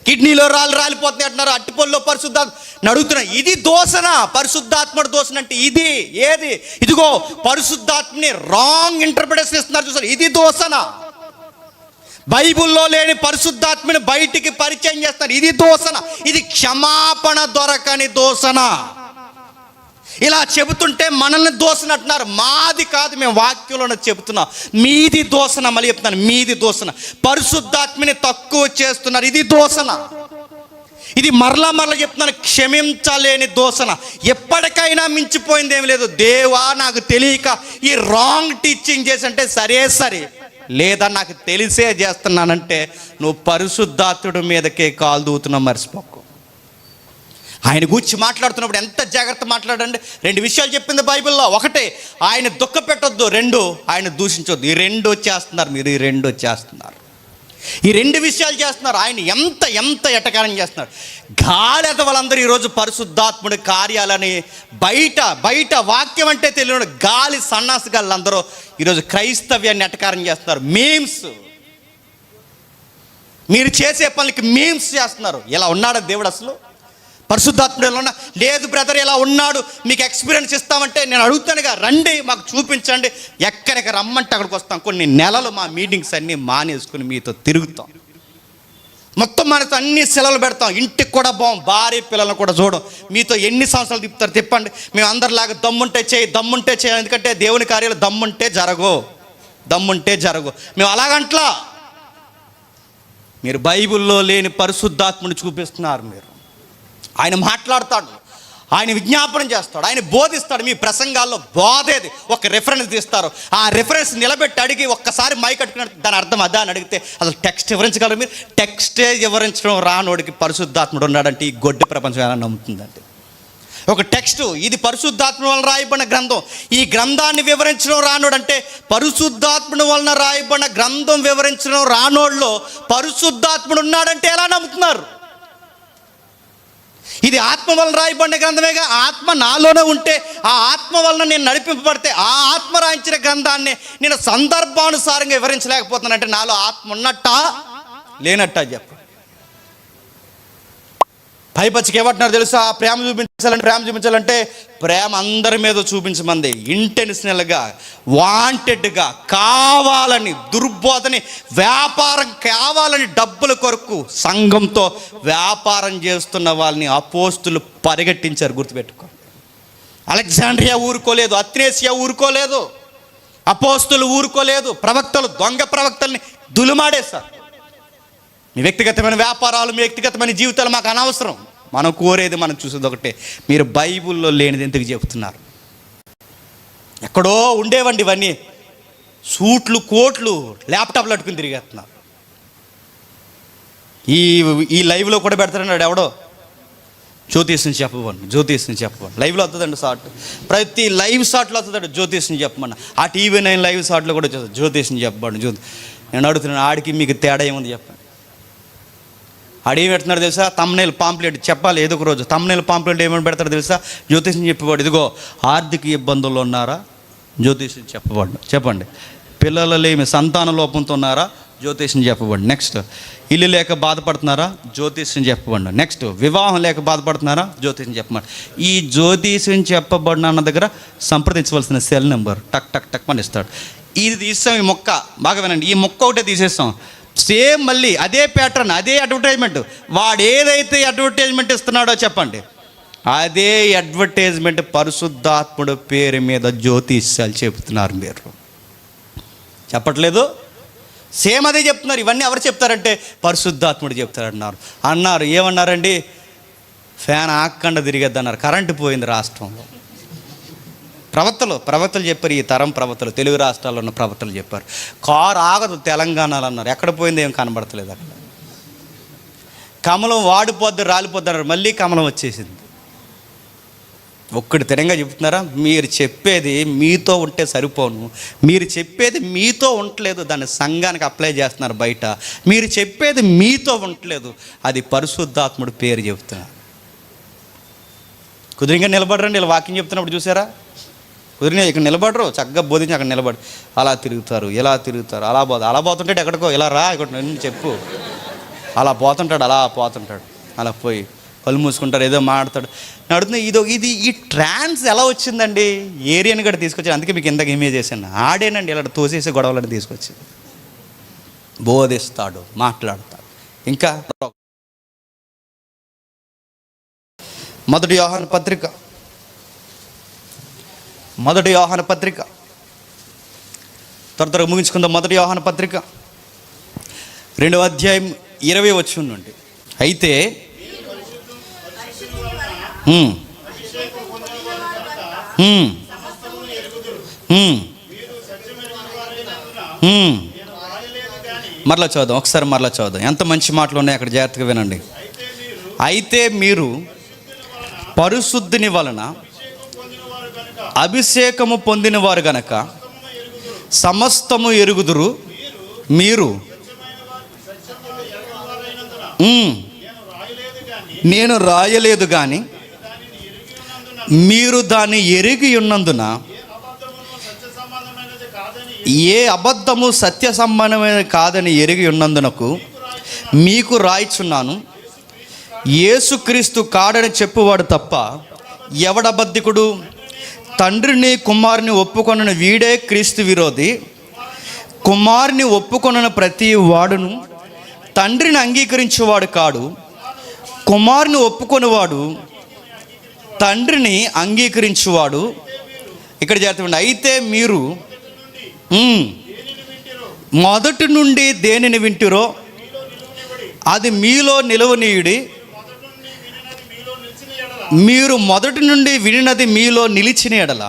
కిడ్నీలో రాళ్ళు రాలిపోతున్నాయి అంటున్నారు. అట్టిపొల్లో పరిశుద్ధాత్మ అడుగుతున్నా, ఇది దోషణ? పరిశుద్ధాత్ముడు దోషణ అంటే ఇది ఏది? ఇదిగో పరిశుద్ధాత్మని రాంగ్ ఇంటర్ప్రిటేషన్ ఇస్తున్నారు చూసారు, ఇది దోషణ. బైబుల్లో లేని పరిశుద్ధాత్మని బయటికి పరిచయం చేస్తారు, ఇది దోషణ. ఇది క్షమాపణ దొరకని దోషణ. ఇలా చెబుతుంటే మనల్ని దోషణ అంటున్నారు. మాది కాదు, మేము వాక్యంలో చెబుతున్నాం. మీది దోషణ. మళ్ళీ చెప్తున్నాను, మీది దోషణ. పరిశుద్ధాత్మని తక్కువ చేస్తున్నారు, ఇది దోషణ. ఇది మరలా చెప్తున్నాను, క్షమించలేని దోషణ. ఎప్పటికైనా మించిపోయింది ఏమి లేదు. దేవా నాకు తెలియక ఈ రాంగ్ టీచింగ్ చేసి అంటే సరే లేదా నాకు తెలిసే చేస్తున్నానంటే నువ్వు పరిశుద్ధాత్ముడి మీదకే కాలు దూతున్నావు, మర్చిపోకు. ఆయన గురించి మాట్లాడుతున్నప్పుడు ఎంత జాగ్రత్త మాట్లాడండి. 2 విషయాలు చెప్పింది బైబిల్లో. ఒకటే, ఆయన దుఃఖ పెట్టొద్దు. 2, ఆయన దూషించొద్దు. ఈ 2 వచ్చేస్తున్నారు మీరు, ఈ 2 వచ్చేస్తున్నారు. ఈ 2 విషయాలు చేస్తున్నారు. ఆయన ఎంత ఎటకారం చేస్తున్నారు. గాలి వాళ్ళందరూ ఈరోజు పరిశుద్ధాత్ముడి కార్యాలని బయట వాక్యం అంటే తెలియని గాలి సన్నాసి గాళ్ళందరూ ఈరోజు క్రైస్తవ్యాన్ని ఎటకారం చేస్తున్నారు. మీమ్స్, మీరు చేసే పనులకి మీమ్స్ చేస్తున్నారు. ఇలా ఉన్నాడా దేవుడు? అసలు పరిశుద్ధాత్ముడు ఎలా ఉన్నా? లేదు బ్రదర్ ఇలా ఉన్నాడు, మీకు ఎక్స్పీరియన్స్ ఇస్తామంటే నేను అడుగుతానుగా, రండి మాకు చూపించండి. ఎక్కడికి రమ్మంటే అక్కడికి వస్తాం. కొన్ని నెలలు మా మీటింగ్స్ అన్నీ మానేసుకుని మీతో తిరుగుతాం. మొత్తం మనతో అన్ని సెలవులు పెడతాం. ఇంటికి కూడా పోం, భార్య పిల్లలను కూడా చూడం. మీతో ఎన్ని సంవత్సరాలు తిప్పుతారు తిప్పండి. మేము అందరిలాగా దమ్ముంటే చేయాలి. ఎందుకంటే దేవుని కార్యాలు దమ్ముంటే జరగవు. మేము అలాగంట్లా. మీరు బైబిల్లో లేని పరిశుద్ధాత్ముని చూపిస్తున్నారు. మీరు ఆయన మాట్లాడతాడు, ఆయన విజ్ఞాపనం చేస్తాడు, ఆయన బోధిస్తాడు. మీ ప్రసంగాల్లో బోధేది ఒక రెఫరెన్స్ తీస్తారు. ఆ రెఫరెన్స్ నిలబెట్టి అడిగి ఒక్కసారి మైక్ కట్టుకున్నట్టు దాని అర్థం అదా అని అడిగితే అసలు టెక్స్ట్ వివరించగలరు మీరు? టెక్స్టే వివరించడం రానోడికి పరిశుద్ధాత్ముడు ఉన్నాడంటే ఈ గొడ్డి ప్రపంచం ఎలా నమ్ముతుందంటే? ఒక టెక్స్ట్, ఇది పరిశుద్ధాత్మ వలన రాయబడిన గ్రంథం, ఈ గ్రంథాన్ని వివరించడం రానోడంటే పరిశుద్ధాత్ముడు వలన రాయబడిన గ్రంథం వివరించడం రానోళ్ళలో పరిశుద్ధాత్ముడు ఉన్నాడంటే ఎలా నమ్ముతున్నారు? ఇది ఆత్మ వలన రాయబడిన గ్రంథమేగా. ఆత్మ నాలోనే ఉంటే, ఆ ఆత్మ వలన నేను నడిపింపబడితే, ఆ ఆత్మ రాయించిన గ్రంథాన్ని నేను సందర్భానుసారంగా వివరించలేకపోతున్నానంటే నాలో ఆత్మ ఉన్నట్టా లేనట్టా చెప్పు. పైపచ్చికి ఏమంటున్నారు తెలుసా? ప్రేమ చూపించాలంటే ప్రేమ అందరి మీద చూపించమంది. ఇంటెన్షనల్గా, వాంటెడ్గా, కావాలని, దుర్బోధని, వ్యాపారం కావాలని, డబ్బుల కొరకు సంఘంతో వ్యాపారం చేస్తున్న వాళ్ళని అపోస్తులు పరిగెట్టించారు. గుర్తుపెట్టుకో. అలెగ్జాండ్రియా ఊరుకోలేదు, అత్రేసియా ఊరుకోలేదు, అపోస్తులు ఊరుకోలేదు. ప్రవక్తలు, దొంగ ప్రవక్తల్ని దులుమాడేశారు. మీ వ్యక్తిగతమైన వ్యాపారాలు, మీ వ్యక్తిగతమైన జీవితాలు మాకు అనవసరం. మనం కోరేది, మనం చూసేది ఒకటే. మీరు బైబిల్లో లేనిది ఎందుకు చెబుతున్నారు? ఎక్కడో ఉండేవండి ఇవన్నీ. సూట్లు, కోట్లు, ల్యాప్టాప్లు అట్టుకుని తిరిగేస్తున్నారు. ఈ లైవ్లో కూడా పెడతారన్నాడు ఎవడో, జ్యోతిష్ని చెప్పమని. లైవ్లో వస్తుందండి షార్ట్, ప్రతి లైవ్ షార్ట్లో వస్తుందండి జ్యోతిష్ని చెప్పమన్న. ఆ టీవీ 9 లైవ్ షార్ట్లో కూడా వచ్చేస్తుంది జ్యోతిష్ని చెప్పండి. నేను అడుగుతున్నాను, ఆడికి మీకు తేడా ఏముంది చెప్పండి? అడిగి పెడుతున్నాడు తెలుసా? తమ్నైల్ పాంప్లెట్ చెప్పాలి ఏదో ఒక రోజు. తమ్నైల్ పాంప్లెట్ ఏమని పెడతాడు తెలుసా? జ్యోతిష్ని చెప్పేవాడు. ఇదిగో ఆర్థిక ఇబ్బందుల్లో ఉన్నారా? జ్యోతిష్ని చెప్పండి. పిల్లలు లేమి సంతాన లోపంతో ఉన్నారా? జ్యోతిష్ని చెప్పబడి. నెక్స్ట్, ఇల్లు లేక బాధపడుతున్నారా? జ్యోతిష్ని చెప్పబడి. నెక్స్ట్, వివాహం లేక బాధపడుతున్నారా? జ్యోతిష్ని చెప్పబడి. ఈ జ్యోతిష్ని చెప్పబడిన అన్న దగ్గర సంప్రదించవలసిన సెల్ నెంబర్ టక్ టక్ టక్ అని ఇస్తాడు. ఇది తీస్తాం. ఈ మొక్క బాగా వినండి, ఈ మొక్క ఒకటే తీసేస్తాం. సేమ్ మళ్ళీ అదే ప్యాటర్న్, అదే అడ్వర్టైజ్మెంట్. వాడు ఏదైతే అడ్వర్టైజ్మెంట్ ఇస్తున్నాడో చెప్పండి, అదే అడ్వర్టైజ్మెంట్ పరిశుద్ధాత్ముడు పేరు మీద జ్యోతిష్యాలు చెబుతున్నారు. మీరు చెప్పట్లేదు? సేమ్ అదే చెప్తున్నారు. ఇవన్నీ ఎవరు చెప్తారంటే పరిశుద్ధాత్ముడు చెప్తారన్నారు. ఏమన్నారండి? ఫ్యాన్ ఆక్కండ తిరిగేద్ది అన్నారు. కరెంటు పోయింది రాష్ట్రంలో. ప్రవక్తలు చెప్పారు. ఈ తరం ప్రవక్తలు, తెలుగు రాష్ట్రాల్లో ఉన్న ప్రవక్తలు చెప్పారు. కారు ఆగదు తెలంగాణలో అన్నారు. ఎక్కడ పోయింది ఏం కనబడతలేదు అక్కడ. కమలం వాడిపోద్ది, రాలిపోద్ది అన్నారు. మళ్ళీ కమలం వచ్చేసింది. ఒక్కటి తెరంగా చెప్తున్నారా? మీరు చెప్పేది మీతో ఉంటే సరిపోను. మీరు చెప్పేది మీతో ఉండలేదు, దాన్ని సంఘానికి అప్లై చేస్తున్నారు బయట. మీరు చెప్పేది మీతో ఉండలేదు, అది పరిశుద్ధాత్ముడు పేరు చెబుతున్నారు. కుదిరిగా నిలబడరండి. ఇలా వాక్యం చెప్తున్నప్పుడు చూసారా? కుదిరినా ఇక్కడ నిలబడరు, చక్కగా బోధించి అక్కడ నిలబడి అలా తిరుగుతారు, ఇలా తిరుగుతారు, అలా పోతుంటాడు. ఎక్కడికో ఇలా రా, ఇక్కడ చెప్పు, అలా పోతుంటాడు. అలా పోయి కళ్ళు మూసుకుంటారు, ఏదో మాట్లాడతాడు. అడుగుతుంది ఈ ట్రాన్స్ ఎలా వచ్చిందండి? ఏరియాని కూడా తీసుకొచ్చాను. అందుకే మీకు ఇందాక ఇమేజ్ చేశాను. ఆడేనండి ఇలా తోసేసే గొడవలని తీసుకొచ్చి బోధిస్తాడు, మాట్లాడతాడు. ఇంకా మొదటి యోహాను పత్రిక త్వరగా ముగించుకుందాం. మొదటి యోహాను పత్రిక 2వ అధ్యాయం 20 వచనం నుండి. అయితే మరలా చదుదాం, ఒకసారి మరలా చదుదాం. ఎంత మంచి మాటలు ఉన్నాయి అక్కడ, జాగ్రత్తగా వినండి. అయితే మీరు పరిశుద్ధిని వలన అభిషేకము పొందిన వారు గనక సమస్తము ఎరుగుదురు. మీరు నేను రాయలేదు కానీ మీరు దాన్ని ఎరిగి ఉన్నందున ఏ అబద్ధము సత్య సంబంధమైనది కాదని ఎరిగి ఉన్నందునకు మీకు రాయిచున్నాను. యేసుక్రీస్తు కాడని చెప్పువాడు తప్ప ఎవడబద్ధికుడు? తండ్రిని కుమారుని ఒప్పుకొనని వీడే క్రీస్తు విరోధి. కుమారుని ఒప్పుకొనని ప్రతి వాడును తండ్రిని అంగీకరించేవాడు కాడు. కుమారుని ఒప్పుకొనివాడు తండ్రిని అంగీకరించువాడు. ఇక్కడ చేస్తామండి. అయితే మీరు మొదటి నుండి దేనిని వింటిరో అది మీలో నిలవనీయుడి. మీరు మొదటి నుండి వినినది మీలో నిలిచిన ఎడల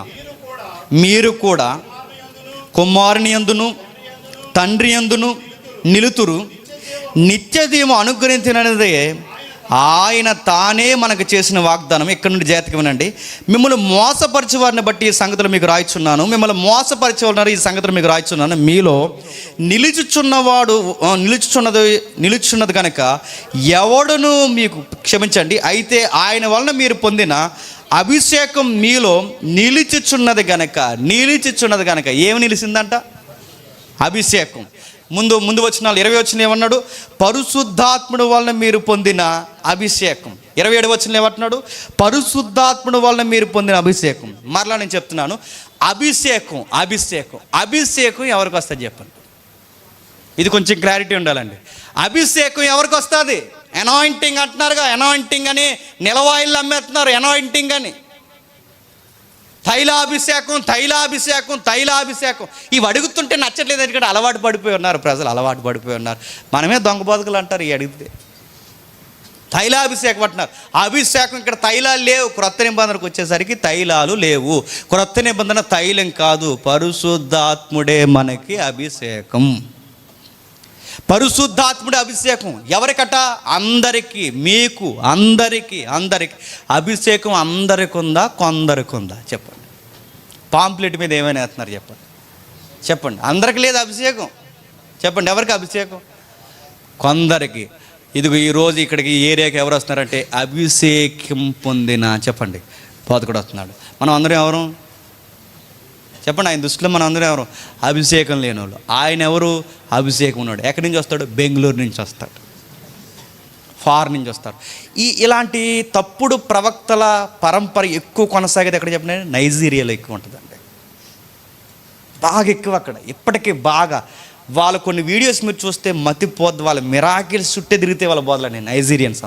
మీరు కూడా కుమారుని యందును తండ్రి యందును నిలుతురు. నిత్యజీవం అనుగ్రహించినదే ఆయన తానే మనకు చేసిన వాగ్దానం. ఇక్కడ నుండి జాగ్రత్తగా వినండి. మిమ్మల్ని మోసపరిచే వారిని బట్టి ఈ సంగతులు మీకు రాయిచున్నాను. మిమ్మల్ని మోసపరిచే వారు ఈ సంగతులు మీకు రాయిచున్నాను. మీలో నిలుచున్నది కనుక ఎవడును మీకు క్షమించండి. అయితే ఆయన వలన మీరు పొందిన అభిషేకం మీలో నిలిచిచున్నది గనక ఏమి నిలిచిందంట? అభిషేకం. ముందు వచనాలు 20 వచనం ఏమన్నాడు? పరిశుద్ధాత్ముడు వలన మీరు పొందిన అభిషేకం. 27 వచనం ఏమంటున్నాడు? పరిశుద్ధాత్ముడు వలన మీరు పొందిన అభిషేకం. మరలా నేను చెప్తున్నాను, అభిషేకం ఎవరికి వస్తుంది చెప్పండి. ఇది కొంచెం క్లారిటీ ఉండాలండి. అభిషేకం ఎవరికి వస్తుంది? అనాయింటింగ్ అంటున్నారుగా, అనాయింటింగ్ అని నిలవాయిల్లు అమ్మేస్తున్నారు. అనాయింటింగ్ అని తైలాభిషేకం ఇవి అడుగుతుంటే నచ్చట్లేదు. ఎందుకంటే అలవాటు పడిపోయి ఉన్నారు ప్రజలు, మనమే దొంగ బతుకులు అంటారు. ఈ అడిగితే తైలాభిషేకం అంటున్నారు. అభిషేకం ఇక్కడ తైలాలు లేవు. క్రొత్త నిబంధనకు వచ్చేసరికి తైలాలు లేవు. క్రొత్త నిబంధన తైలం కాదు, పరిశుద్ధాత్ముడే మనకి అభిషేకం. పరిశుద్ధాత్ముడి అభిషేకం ఎవరికట? అందరికీ, మీకు అందరికీ. అభిషేకం అందరికి ఉందా, కొందరికి ఉందా చెప్పండి. పాంప్లెట్ మీద ఏమైనా వేస్తున్నారు చెప్పండి. అందరికి లేదు అభిషేకం. చెప్పండి, ఎవరికి అభిషేకం? కొందరికి. ఇదిగో ఈరోజు ఇక్కడికి ఈ ఏరియాకి ఎవరు వస్తున్నారంటే అభిషేకం పొందిన చెప్పండి బోధకుడు వస్తున్నాడు. మనం అందరం ఎవరు చెప్పండి? ఆయన దృష్టిలో మనం అందరం ఎవరు? అభిషేకం లేని వాళ్ళు. ఆయన ఎవరు? అభిషేకం ఉన్నాడు. ఎక్కడి నుంచి వస్తాడు? బెంగళూరు నుంచి వస్తాడు, ఫారెన్ నుంచి వస్తారు. ఇలాంటి తప్పుడు ప్రవక్తల పరంపర ఎక్కువ కొనసాగేది ఎక్కడ చెప్పండి? నైజీరియాలో ఎక్కువ ఉంటుందండి, బాగా ఎక్కువ అక్కడ. ఇప్పటికీ బాగా వాళ్ళ కొన్ని వీడియోస్ మీరు చూస్తే మతిపోద్దు. వాళ్ళ మిరాకిల్స్ చుట్టే తిరిగితే వాళ్ళ బోధలని నైజీరియన్స్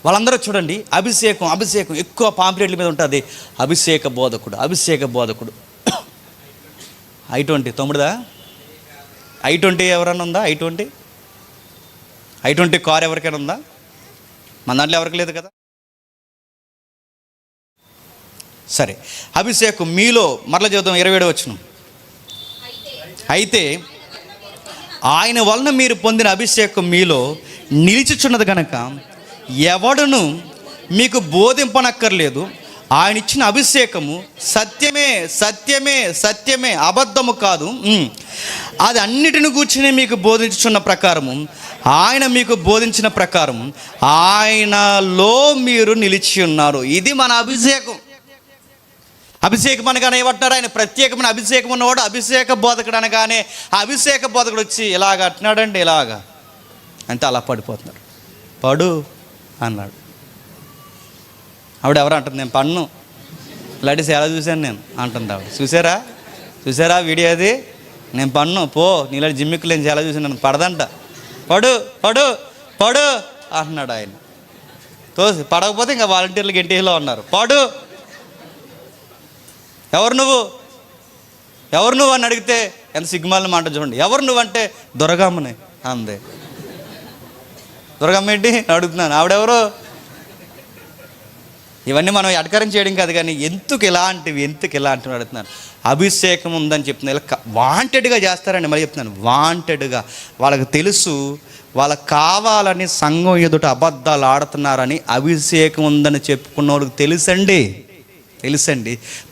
వాళ్ళందరూ చూడండి. అభిషేకం ఎక్కువ పాంప్లెట్ల మీద ఉంటుంది. అభిషేక బోధకుడు. I20 తమ్ముడుదా? I20 ఎవరన్నా ఉందా? I20 కార్ ఎవరికైనా ఉందా? మన దాంట్లో ఎవరికి లేదు కదా. సరే, అభిషేకం మీలో, మరలా చదువుతాం 27 వచనం. అయితే ఆయన వలన మీరు పొందిన అభిషేకం మీలో నిలిచిచున్నది కనుక ఎవడును మీకు బోధింపనక్కర్లేదు. ఆయన ఇచ్చిన అభిషేకము సత్యమే, అబద్ధము కాదు. అది అన్నిటిని కూర్చుని మీకు బోధించుచున్న ప్రకారము, ఆయన మీకు బోధించిన ప్రకారం ఆయనలో మీరు నిలిచి ఉన్నారు. ఇది మన అభిషేకం. అభిషేకం అనగానే ఏమంటున్నారు? ఆయన ప్రత్యేకమైన అభిషేకం ఉన్నవాడు అభిషేక బోధకుడు అనగానే అభిషేక బోధకుడు వచ్చి ఇలాగ అంటున్నాడండి, ఇలాగా అంటే అలా పడిపోతున్నారు. పడు అన్నాడు. ఆవిడ ఎవరు అంటుంది? నేను పన్ను ఇలాంటి ఎలా చూశాను నేను అంటుంది ఆవిడ. చూసారా వీడియో అది? నేను పన్ను పో, నీలాంటి జిమ్మిక్కులు నేను చాలా చూసాను, నన్ను పడదంట. పడు అంటున్నాడు ఆయన. తోసి పడకపోతే ఇంకా వాలంటీర్లు గెంటీలో ఉన్నారు. పడు, ఎవరు నువ్వు అని అడిగితే ఎంత సిగ్గుమాలని మాట చూడండి. ఎవరు నువ్వు అంటే దొరగమ్మని అందే. దొరగమ్మ ఏంటి అడుగుతున్నాను, ఆవిడెవరు? ఇవన్నీ మనం ఎడకరం చేయడం కాదు, కానీ ఎందుకు ఇలాంటివి అడుగుతున్నారు. అభిషేకం ఉందని చెప్తున్నారు. ఇలా వాంటెడ్గా చేస్తారండి. మరి చెప్తున్నాను, వాంటెడ్గా. వాళ్ళకి తెలుసు, వాళ్ళకి కావాలని సంఘం ఎదుట అబద్ధాలు ఆడుతున్నారని. అభిషేకం ఉందని చెప్పుకున్న వాళ్ళకి తెలుసండి.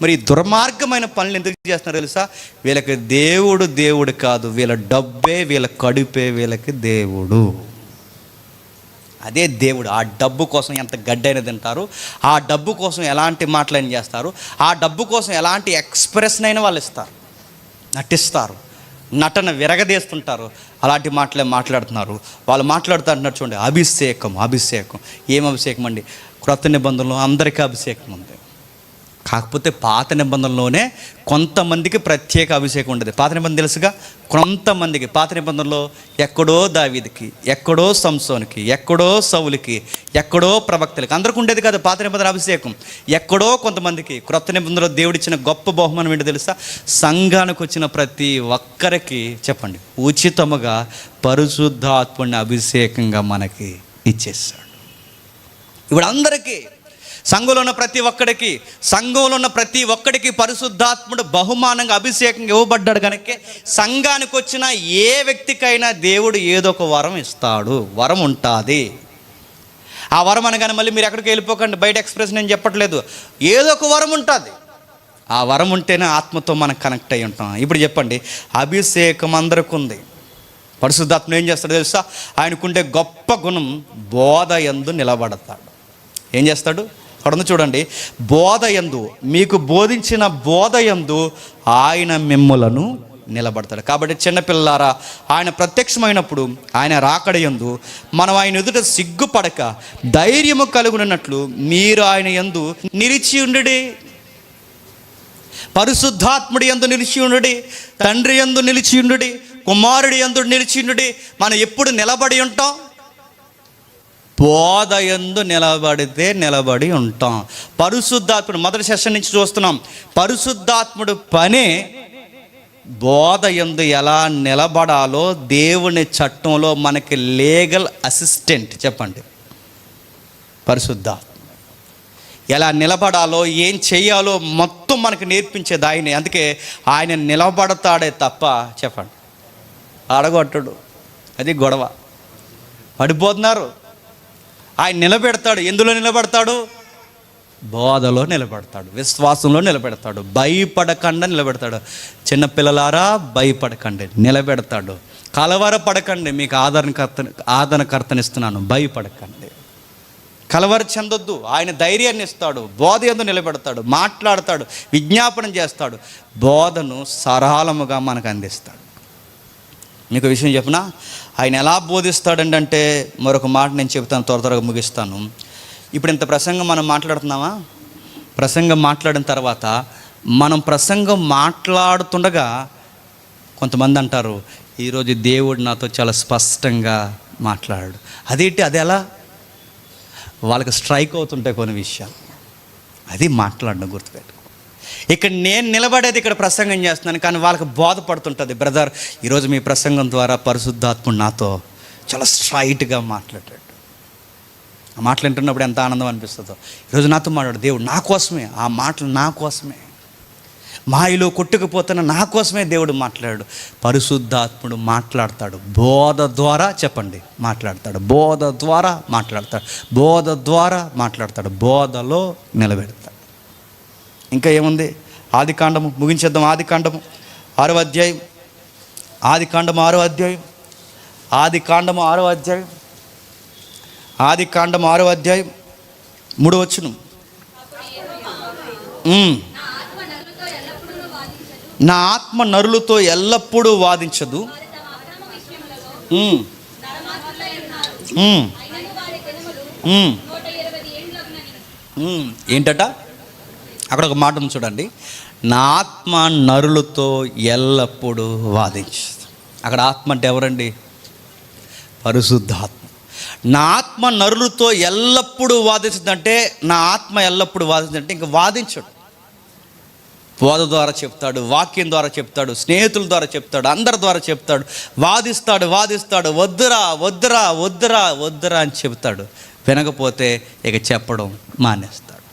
మరి ఈ దుర్మార్గమైన పనులు ఎందుకు చేస్తున్నారు తెలుసా? వీళ్ళకి దేవుడు కాదు, వీళ్ళ డబ్బే, వీళ్ళ కడుపే వీళ్ళకి దేవుడు. అదే దేవుడు. ఆ డబ్బు కోసం ఎంత గడ్డైనా తింటారు, ఆ డబ్బు కోసం ఎలాంటి మాటలైనా చేస్తారు, ఆ డబ్బు కోసం ఎలాంటి ఎక్స్ప్రెషన్ అయినా వాళ్ళు ఇస్తారు, నటిస్తారు, నటన విరగదీస్తుంటారు. అలాంటి మాటలే మాట్లాడుతున్నారు. వాళ్ళు మాట్లాడుతున్నారు చూడండి, అభిషేకం. ఏం అభిషేకం అండి? క్రొత్త నిబంధనలో అందరికీ అభిషేకం ఉంది. కాకపోతే పాత నిబంధనలోనే కొంతమందికి ప్రత్యేక అభిషేకం ఉండదు. పాత నిబంధన తెలుసుగా, కొంతమందికి. పాత నిబంధనలో ఎక్కడో దావీదుకి, ఎక్కడో సంసోనికి, ఎక్కడో సౌలుకి, ఎక్కడో ప్రవక్తలకి, అందరికీ ఉండేది కాదు పాత నిబంధన అభిషేకం. ఎక్కడో కొంతమందికి. క్రొత్త నిబంధనలో దేవుడిచ్చిన గొప్ప బహుమానం ఏంటో తెలుసా? సంఘానికి వచ్చిన ప్రతి ఒక్కరికి చెప్పండి, ఉచితముగా పరిశుద్ధాత్ముని అభిషేకంగా మనకి ఇచ్చేస్తాడు. ఇప్పుడు అందరికీ, సంఘంలో ఉన్న ప్రతి ఒక్కడికి పరిశుద్ధాత్ముడు బహుమానంగా అభిషేకంగా ఇవ్వబడ్డాడు. కనుక సంఘానికి వచ్చిన ఏ వ్యక్తికైనా దేవుడు ఏదో ఒక వరం ఇస్తాడు. వరం ఉంటుంది. ఆ వరం అనగానే మళ్ళీ మీరు ఎక్కడికి వెళ్ళిపోకండి, బయట ఎక్స్ప్రెస్ నేను చెప్పట్లేదు. ఏదో ఒక వరం ఉంటుంది. ఆ వరం ఉంటేనే ఆత్మతో మనం కనెక్ట్ అయి ఉంటాం. ఇప్పుడు చెప్పండి, అభిషేకం అందరికి ఉంది. పరిశుద్ధాత్ముడు ఏం చేస్తాడు తెలుసా? ఆయనకుండే గొప్ప గుణం, బోధ యందు నిలబడతాడు. ఏం చేస్తాడు? అక్కడ చూడండి, బోధ యందు, మీకు బోధించిన బోధ యందు ఆయన మిమ్ములను నిలబడతాడు. కాబట్టి చిన్నపిల్లారా, ఆయన ప్రత్యక్షమైనప్పుడు, ఆయన రాకడ యందు మనం ఆయన ఎదుట సిగ్గుపడక ధైర్యము కలుగునట్లు మీరు ఆయన యందు నిలిచి ఉండుడి. పరిశుద్ధాత్ముడి యందు నిలిచి ఉండుడి, తండ్రి యందు నిలిచి ఉండుడి, కుమారుడి యందు నిలిచి ఉండుడి. మనం ఎప్పుడు నిలబడి ఉంటాం? బోధ యందు నిలబడి ఉంటాం. పరిశుద్ధాత్ముడు మొదటి సెషన్ నుంచి చూస్తున్నాం. పరిశుద్ధాత్ముడు పనే బోధ యందు ఎలా నిలబడాలో దేవుని చట్టంలో మనకి లీగల్ అసిస్టెంట్. చెప్పండి, పరిశుద్ధాత్మ ఎలా నిలబడాలో, ఏం చేయాలో మొత్తం మనకు నేర్పించేది ఆయనే. అందుకే ఆయన నిలబడతాడే తప్ప, చెప్పండి, అడగొట్టడు. అది గొడవ. పడిపోతున్నారు. ఆయన నిలబెడతాడు. ఎందులో నిలబడతాడు? బోధలో నిలబెడతాడు, విశ్వాసంలో నిలబెడతాడు, భయపడకుండా నిలబెడతాడు. చిన్నపిల్లలారా, భయపడకండి, నిలబెడతాడు. కలవరపడకండి, మీకు ఆదరణకర్తనిస్తున్నాను, భయపడకండి, కలవర చెందొద్దు. ఆయన ధైర్యాన్ని ఇస్తాడు, బోధ యందు నిలబెడతాడు, మాట్లాడతాడు, విజ్ఞాపనం చేస్తాడు, బోధను సరళముగా మనకు అందిస్తాడు. మీకు విషయం చెప్పినా, ఆయన ఎలా బోధిస్తాడండి అంటే, మరొక మాట నేను చెప్తాను, త్వరగా ముగిస్తాను. ఇప్పుడు ఇంత ప్రసంగం మనం మాట్లాడుతున్నామా? ప్రసంగం మాట్లాడిన తర్వాత మనం ప్రసంగం మాట్లాడుతుండగా కొంతమంది అంటారు, ఈరోజు దేవుడు నాతో చాలా స్పష్టంగా మాట్లాడాడు. అదేంటి? అది ఎలా? వాళ్ళకి స్ట్రైక్ అవుతుంటాయి కొన్ని విషయాలు. అది మాట్లాడడం గుర్తుపెట్టు. ఇక్కడ నేను నిలబడేది, ఇక్కడ ప్రసంగం చేస్తున్నాను, కానీ వాళ్ళకి బోధపడుతుంటుంది, బ్రదర్ ఈరోజు మీ ప్రసంగం ద్వారా పరిశుద్ధాత్ముడు నాతో చాలా స్ట్రైట్గా మాట్లాడాడు. ఆ మాటలు వింటున్నప్పుడు ఎంత ఆనందం అనిపిస్తుందో. ఈరోజు నాతో మాట్లాడు దేవుడు, నా కోసమే, ఆ మాటలు నా కోసమే, మాయలో కొట్టుకుపోతున్న నా కోసమే దేవుడు మాట్లాడాడు. పరిశుద్ధాత్ముడు మాట్లాడతాడు బోధ ద్వారా. చెప్పండి, మాట్లాడతాడు బోధ ద్వారా, బోధలో నిలబెడతాడు. ఇంకా ఏముంది? ఆదికాండము ముగించేద్దాం. ఆదికాండము 6వ అధ్యాయం, ఆదికాండము 6వ అధ్యాయం, ఆదికాండము 6వ అధ్యాయం, ఆదికాండము 6వ అధ్యాయం 3వ వచనం. నా ఆత్మ నరులతో ఎల్లప్పుడూ వాదించదు. ఏంటట? అక్కడ ఒక మాట ఉంది చూడండి, నా ఆత్మ నరులతో ఎల్లప్పుడూ వాదించదు. అక్కడ ఆత్మ అంటే ఎవరండి? పరిశుద్ధాత్మ. నా ఆత్మ నరులతో ఎల్లప్పుడూ వాదించదంటే, నా ఆత్మ ఎల్లప్పుడూ వాదించదంటే ఇంక వాదించడు. బోధ ద్వారా చెప్తాడు, వాక్యం ద్వారా చెప్తాడు, స్నేహితుల ద్వారా చెప్తాడు, అందరి ద్వారా చెప్తాడు, వాదిస్తాడు, వద్దురా వద్దురా వద్దురా వద్దురా అని చెప్తాడు. వినకపోతే ఇక చెప్పడం మానేస్తాడు.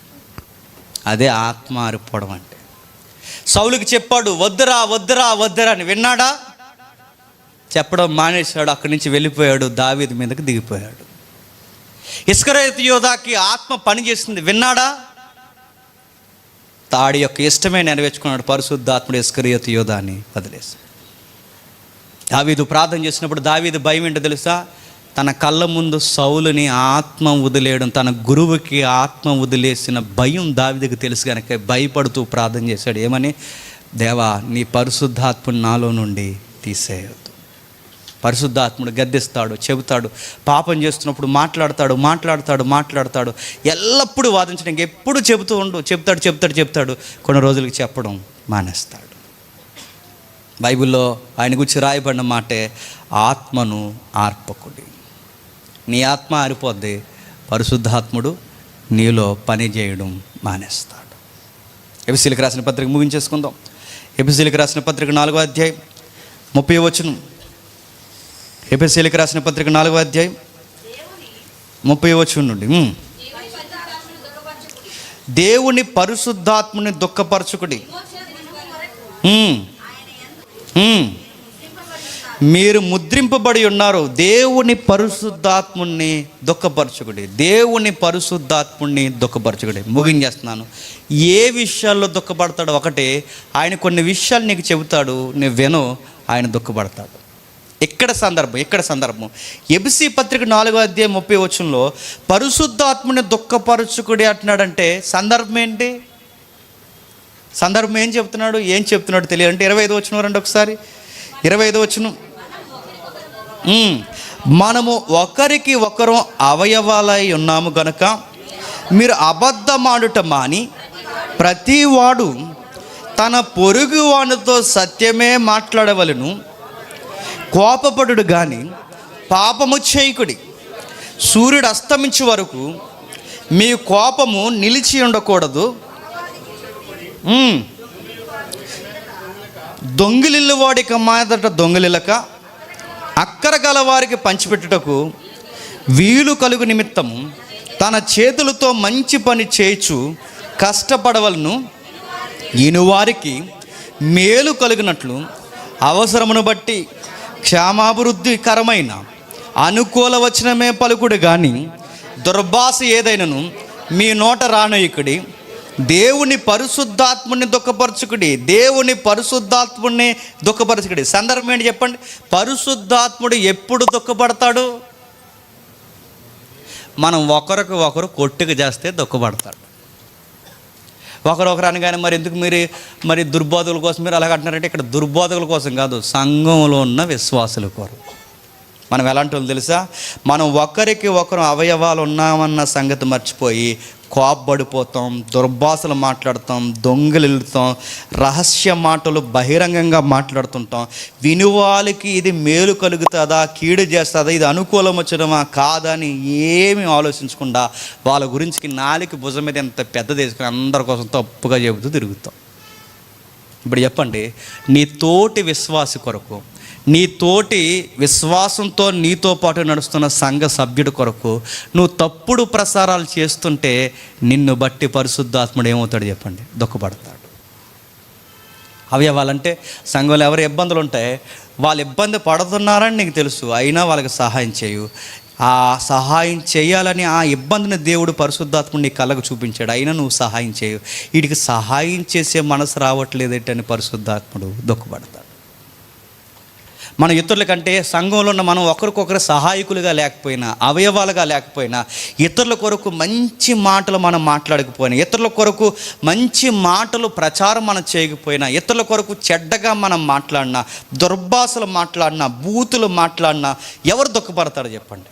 అదే ఆత్మ ఆరిపోవడం అంటే. సౌలుకి చెప్పాడు, వద్దురా వద్దురా వద్దురా అని. విన్నాడా? చెప్పడం మానేశాడు. అక్కడి నుంచి వెళ్ళిపోయాడు, దావీదు మీదకి దిగిపోయాడు. ఇస్కరియోతు యోధాకి ఆత్మ పని చేసింది. విన్నాడా? తాడి యొక్క ఇష్టమే నెరవేర్చుకున్నాడు. పరిశుద్ధాత్ముడు ఇస్కరియోతు యోధాని వదిలేశాడు. దావీదు ప్రార్థన చేసినప్పుడు దావీదు భయం ఏంటో తెలుసా? తన కళ్ళ ముందు సౌలుని ఆత్మ వదిలేయడం, తన గురువుకి ఆత్మ వదిలేసిన భయం దావీదుకి తెలుసు కనుక భయపడుతూ ప్రార్థన చేశాడు. ఏమని? దేవా, నీ పరిశుద్ధాత్ముని నాలో నుండి తీసేయొద్దు. పరిశుద్ధాత్ముడు గద్దిస్తాడు, చెబుతాడు. పాపం చేస్తున్నప్పుడు మాట్లాడతాడు. ఎల్లప్పుడూ వాదించడానికి ఎప్పుడు చెబుతూ ఉండు. చెప్తాడు. కొన్ని రోజులకి చెప్పడం మానేస్తాడు. బైబిల్లో ఆయన గురించి రాయబడిన మాటే, ఆత్మను ఆర్పకుడి. నీ ఆత్మ ఆరిపోద్ది, పరిశుద్ధాత్ముడు నీలో పని చేయడం మానేస్తాడు. ఎఫెసీయులకు రాసిన పత్రిక ముగించేసుకుందాం. ఎఫెసీయులకు రాసిన పత్రిక 4వ అధ్యాయం 30వ వచనం. ఎఫెసీయులకు రాసిన పత్రిక 4వ అధ్యాయం 30వ వచనం నుండి, దేవుని పరిశుద్ధాత్ముని దుఃఖపరచుకుడి, మీరు ముద్రింపబడి ఉన్నారు. దేవుని పరిశుద్ధాత్ముని దుఃఖపరచుకుడి. ముగించేస్తున్నాను. ఏ విషయాల్లో దుఃఖపడతాడు? ఒకటే, ఆయన కొన్ని విషయాలు నీకు చెబుతాడు, నువ్వు విను, ఆయన దుఃఖపడతాడు. ఇక్కడ సందర్భం ఎబిసి పత్రిక 4వ అధ్యాయం 30వ వచనంలో పరిశుద్ధాత్ముని దుఃఖపరచుకుడి అంటున్నాడంటే సందర్భం ఏంటి? సందర్భం ఏం చెప్తున్నాడు తెలియాలంటే 25వ వచనం రండి ఒకసారి. 25వ వచనం, మనము ఒకరికి ఒకరు అవయవాలై ఉన్నాము గనుక మీరు అబద్ధమాడుట మాని ప్రతివాడు తన పొరుగు వానితో సత్యమే మాట్లాడవలెను. కోపపడుడు గాని పాపము చేయకుడి. సూర్యుడు అస్తమించే వరకు మీ కోపము నిలిచి ఉండకూడదు. దొంగిలిల్లు వాడిక మాదట దొంగిలిలక అక్కర గల వారికి పంచిపెట్టుటకు వీలు కలుగు నిమిత్తము తన చేతులతో మంచి పని చేయుచు కష్టపడవలను. ఈనువారికి మేలు కలిగినట్లు అవసరమును బట్టి క్షేమాభివృద్ధికరమైన అనుకూల వచనమే పలుకుడు కానీ దుర్భాష ఏదైనను మీ నోట రానొయ్యుకుడి. దేవుని పరిశుద్ధాత్ముని దుఃఖపరచుకుడి. సందర్భం ఏంటి చెప్పండి? పరిశుద్ధాత్ముడు ఎప్పుడు దుఃఖపడతాడు? మనం ఒకరికి ఒకరు కొట్టుకు చేస్తే దుఃఖపడతాడు. ఒకరొకరు అనగానే మరి ఎందుకు మరి దుర్బోధకుల కోసం మీరు అలాగ అంటున్నారంటే, ఇక్కడ దుర్బోధకుల కోసం కాదు, సంఘంలో ఉన్న విశ్వాసుల కొరకు. మనం ఎలాంటి వాళ్ళు తెలుసా? మనం ఒకరికి ఒకరు అవయవాలు ఉన్నామన్న సంగతి మర్చిపోయి కోపపడిపోతాం, దుర్భాషలు మాట్లాడతాం, దొంగలిస్తాం, రహస్య మాటలు బహిరంగంగా మాట్లాడుతుంటాం. వినువాళ్ళకి ఇది మేలు కలుగుతుందా, కీడు చేస్తుందా, ఇది అనుకూలం వచ్చడమా కాదా అని ఏమీ ఆలోచించకుండా వాళ్ళ గురించి నాలుగు భుజం మీద ఎంత పెద్దది వేసుకుని అందరి కోసం తప్పుగా చెబుతూ తిరుగుతాం. ఇప్పుడు చెప్పండి, నీ తోటి విశ్వాసి కొరకు, నీ తోటి విశ్వాసంతో నీతో పాటు నడుస్తున్న సంఘ సభ్యుడి కొరకు నువ్వు తప్పుడు ప్రసారాలు చేస్తుంటే నిన్ను బట్టి పరిశుద్ధాత్ముడు ఏమవుతాడు చెప్పండి? దుఃఖపడతాడు. అవయవాలంటే సంఘంలో ఎవరు ఇబ్బందులు ఉంటాయి, వాళ్ళు ఇబ్బంది పడుతున్నారని నీకు తెలుసు, అయినా వాళ్ళకి సహాయం చేయు. ఆ సహాయం చేయాలని ఆ ఇబ్బందిని దేవుడు పరిశుద్ధాత్ముడు నీ కళ్ళకు చూపించాడు, అయినా నువ్వు సహాయం చేయు. వీడికి సహాయం చేసే మనసు రావట్లేదేంటని పరిశుద్ధాత్ముడు దుఃఖపడతాడు. మన ఇతరుల కంటే సంఘంలో ఉన్న మనం ఒకరికొకరు సహాయకులుగా లేకపోయినా, అవయవాలుగా లేకపోయినా, ఇతరుల కొరకు మంచి మాటలు మనం మాట్లాడకపోయినా, ఇతరుల కొరకు మంచి మాటలు ప్రచారం మనం చేయకపోయినా, ఇతరుల కొరకు చెడ్డగా మనం మాట్లాడినా, దుర్భాషలు మాట్లాడినా, బూతులు మాట్లాడినా ఎవరు దుఃఖపడతారు చెప్పండి?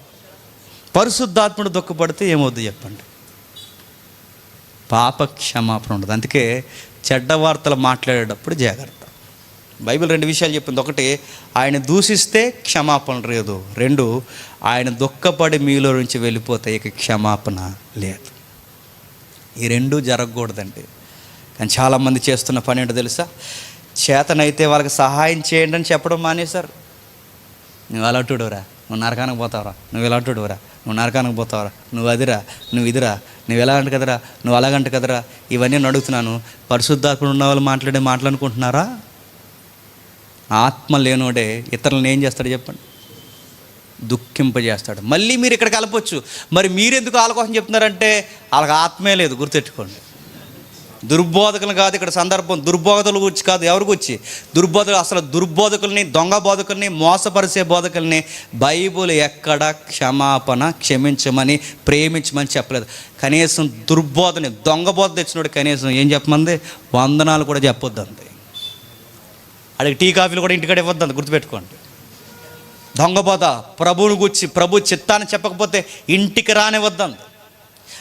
పరిశుద్ధాత్ముడు దుఃఖపడితే ఏమవుద్ది చెప్పండి? పాప క్షమాపణ ఉండదు. అందుకే చెడ్డ వార్తలు మాట్లాడేటప్పుడు జాగ్రత్త. బైబిల్ 2 విషయాలు చెప్పింది. ఒకటి, ఆయన దూషిస్తే క్షమాపణ లేదు. 2, ఆయన దుఃఖపడి మీలో నుంచి వెళ్ళిపోతే ఇక క్షమాపణ లేదు. ఈ 2 జరగకూడదండి. కానీ చాలామంది చేస్తున్న పని ఏంటో తెలుసా? చేతనైతే వాళ్ళకి సహాయం చేయండి అని చెప్పడం మానేశారు. నువ్వు అలాంటిడురా, నువ్వు నరకానికి పోతావురా, నువ్వు ఇలాంటిడురా, నువ్వు నరకానికి పోతావరా, నువ్వు అదిరా, నువ్వు ఇదిరా, నువ్వు ఎలాగంట కదరా, నువ్వు అలాగంట కదరా, ఇవన్నీ నేను అడుగుతున్నాను. పరిశుద్ధాత్ముడు ఉన్న వాళ్ళు మాట్లాడే మాటలు అనుకుంటున్నారా? ఆత్మ లేనోడే ఇతరులను ఏం చేస్తాడు చెప్పండి? దుఃఖింపజేస్తాడు. మళ్ళీ మీరు ఇక్కడ కలపొచ్చు, మరి మీరెందుకు వాళ్ళ కోసం చెప్తున్నారంటే వాళ్ళకి ఆత్మే లేదు, గుర్తెట్టుకోండి. దుర్బోధకులు కాదు ఇక్కడ సందర్భం, దుర్బోధకుల గురించి కాదు. ఎవరి గురించి? అసలు దుర్బోధకుల్ని, దొంగ బోధకుల్ని, మోసపరిచే బోధకుల్ని బైబుల్ ఎక్కడ క్షమించమని, ప్రేమించమని చెప్పలేదు. కనీసం దుర్బోధని, దొంగ బోధ తెచ్చినోడు కనీసం ఏం చెప్పమంది? వందనాలు కూడా చెప్పొద్దంది. అడిగి టీ కాఫీలు కూడా ఇంటికాడ ఇవ్వద్దంది, గుర్తుపెట్టుకోండి. దొంగ బోధ, ప్రభువుని గురించి, ప్రభు చిత్తాన్ని చెప్పకపోతే ఇంటికి రానివద్దంది.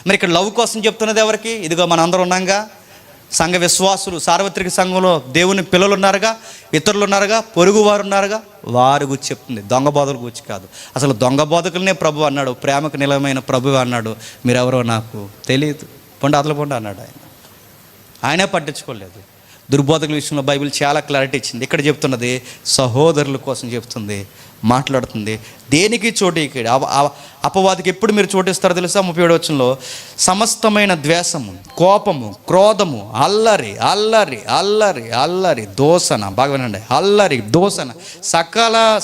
మరి ఇక్కడ లవ్ కోసం చెప్తున్నది ఎవరికి? ఇదిగో మన అందరూ ఉన్నాగా, సంఘ విశ్వాసులు, సార్వత్రిక సంఘంలో దేవుని పిల్లలు ఉన్నారుగా, ఇతరులు ఉన్నారుగా, పొరుగు వారు ఉన్నారుగా, వారి గురించి చెప్తుంది, దొంగ బోధల గురించి కాదు. అసలు దొంగ బోధకులనే ప్రభు అన్నాడు, ప్రేమకు నిలమైన ప్రభు అన్నాడు. మీరెవరో నాకు తెలియదు, పొండి అతల పొండి అన్నాడు ఆయన. ఆయనే పట్టించుకోలేదు. దుర్బోధకుల విషయంలో బైబిల్ చాలా క్లారిటీ ఇచ్చింది. ఇక్కడ చెప్తున్నది సహోదరుల కోసం చెప్తుంది, మాట్లాడుతుంది. దేనికి చోటు ఇక్కడ అపవాదికి ఎప్పుడు మీరు చోటిస్తారో తెలుసా? 37వ వచనంలో సమస్తమైన ద్వేషము, కోపము, క్రోధము, అల్లరి అల్లరి అల్లరి అల్లరి దోసన, బాగా వినండి, అల్లరి దోసన,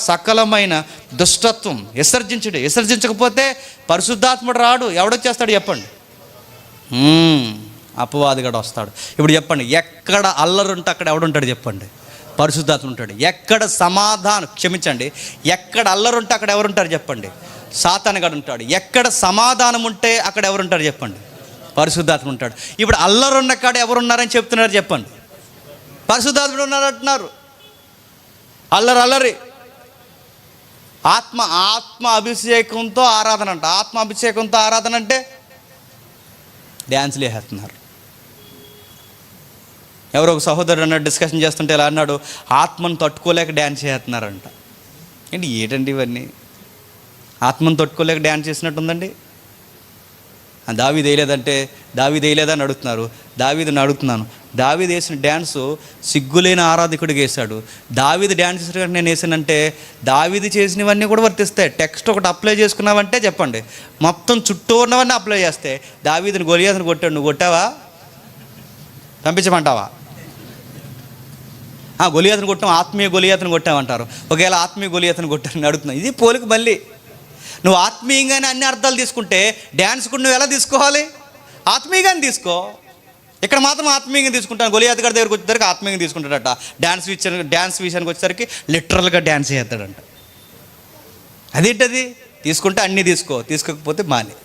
సకలమైన దుష్టత్వం విసర్జించడు. విసర్జించకపోతే పరిశుద్ధాత్ముడు రాడు. ఎవడొచ్చేస్తాడు చెప్పండి? అపవాదిగాడు వస్తాడు. ఇప్పుడు చెప్పండి, ఎక్కడ అల్లరి ఉంటే అక్కడ ఎవడుంటాడు చెప్పండి? పరిశుద్ధాత్మ ఉంటాడు. ఎక్కడ ఎక్కడ అల్లరి ఉంటే అక్కడ ఎవరుంటారు చెప్పండి? సాతానుగాడు ఉంటాడు. ఎక్కడ సమాధానం ఉంటే అక్కడ ఎవరుంటారు చెప్పండి? పరిశుద్ధాత్మ ఉంటాడు. ఇప్పుడు అల్లరి ఉన్న కాడ ఎవరున్నారని చెప్తున్నారు చెప్పండి? పరిశుద్ధాత్ముడు ఉన్నారంటున్నారు. అల్లరి ఆత్మ అభిషేకంతో ఆరాధన అంట. ఆత్మ అభిషేకంతో ఆరాధన అంటే డ్యాన్స్లు వేసేస్తున్నారు. ఎవరో ఒక సహోదరుడు అన్నాడు, డిస్కషన్ చేస్తుంటే ఇలా అన్నాడు, ఆత్మను తట్టుకోలేక డ్యాన్స్ చేస్తున్నారంట. ఏంటండి ఇవన్నీ? ఆత్మను తట్టుకోలేక డ్యాన్స్ చేసినట్టుందండి. దావీదు వేయలేదంటే, దావీదు వేయలేదని అడుగుతున్నారు. దావీదుని అడుగుతున్నాను, దావీదు వేసిన డ్యాన్సు సిగ్గులేని ఆరాధకుడికి వేశాడు. దావీదు డ్యాన్స్ చేసినట్టు నేను వేసానంటే దావీదు చేసినవన్నీ కూడా వర్తిస్తాయి. టెక్స్ట్ ఒకటి అప్లై చేసుకున్నావంటే చెప్పండి, మొత్తం చుట్టూ ఉన్నవన్నీ అప్లై చేస్తే దావీదుని గొలియాతను కొట్టాడు, నువ్వు కొట్టావా? పంపించమంటావా? గొలియాతను కొట్టాం, ఆత్మీయ గొలియాతను కొట్టామంటారు. ఒకవేళ ఆత్మీయ గొలియాతను కొట్టారని అడుగుతున్నావు. ఇది పోలిక. మళ్ళీ నువ్వు ఆత్మీయంగానే అన్ని అర్థాలు తీసుకుంటే డ్యాన్స్ కూడా నువ్వు ఎలా తీసుకోవాలి? ఆత్మీయంగానే తీసుకో. ఇక్కడ మాత్రం ఆత్మీయంగా తీసుకుంటాను. గొలియాత గారి దగ్గరికి వచ్చేసరికి ఆత్మీయంగా తీసుకుంటాడట. డ్యాన్స్ విషయానికి వచ్చేసరికి లిటరల్గా డ్యాన్స్ చేస్తాడంట. అదేంటది? తీసుకుంటే అన్నీ తీసుకో, తీసుకోకపోతే మాని.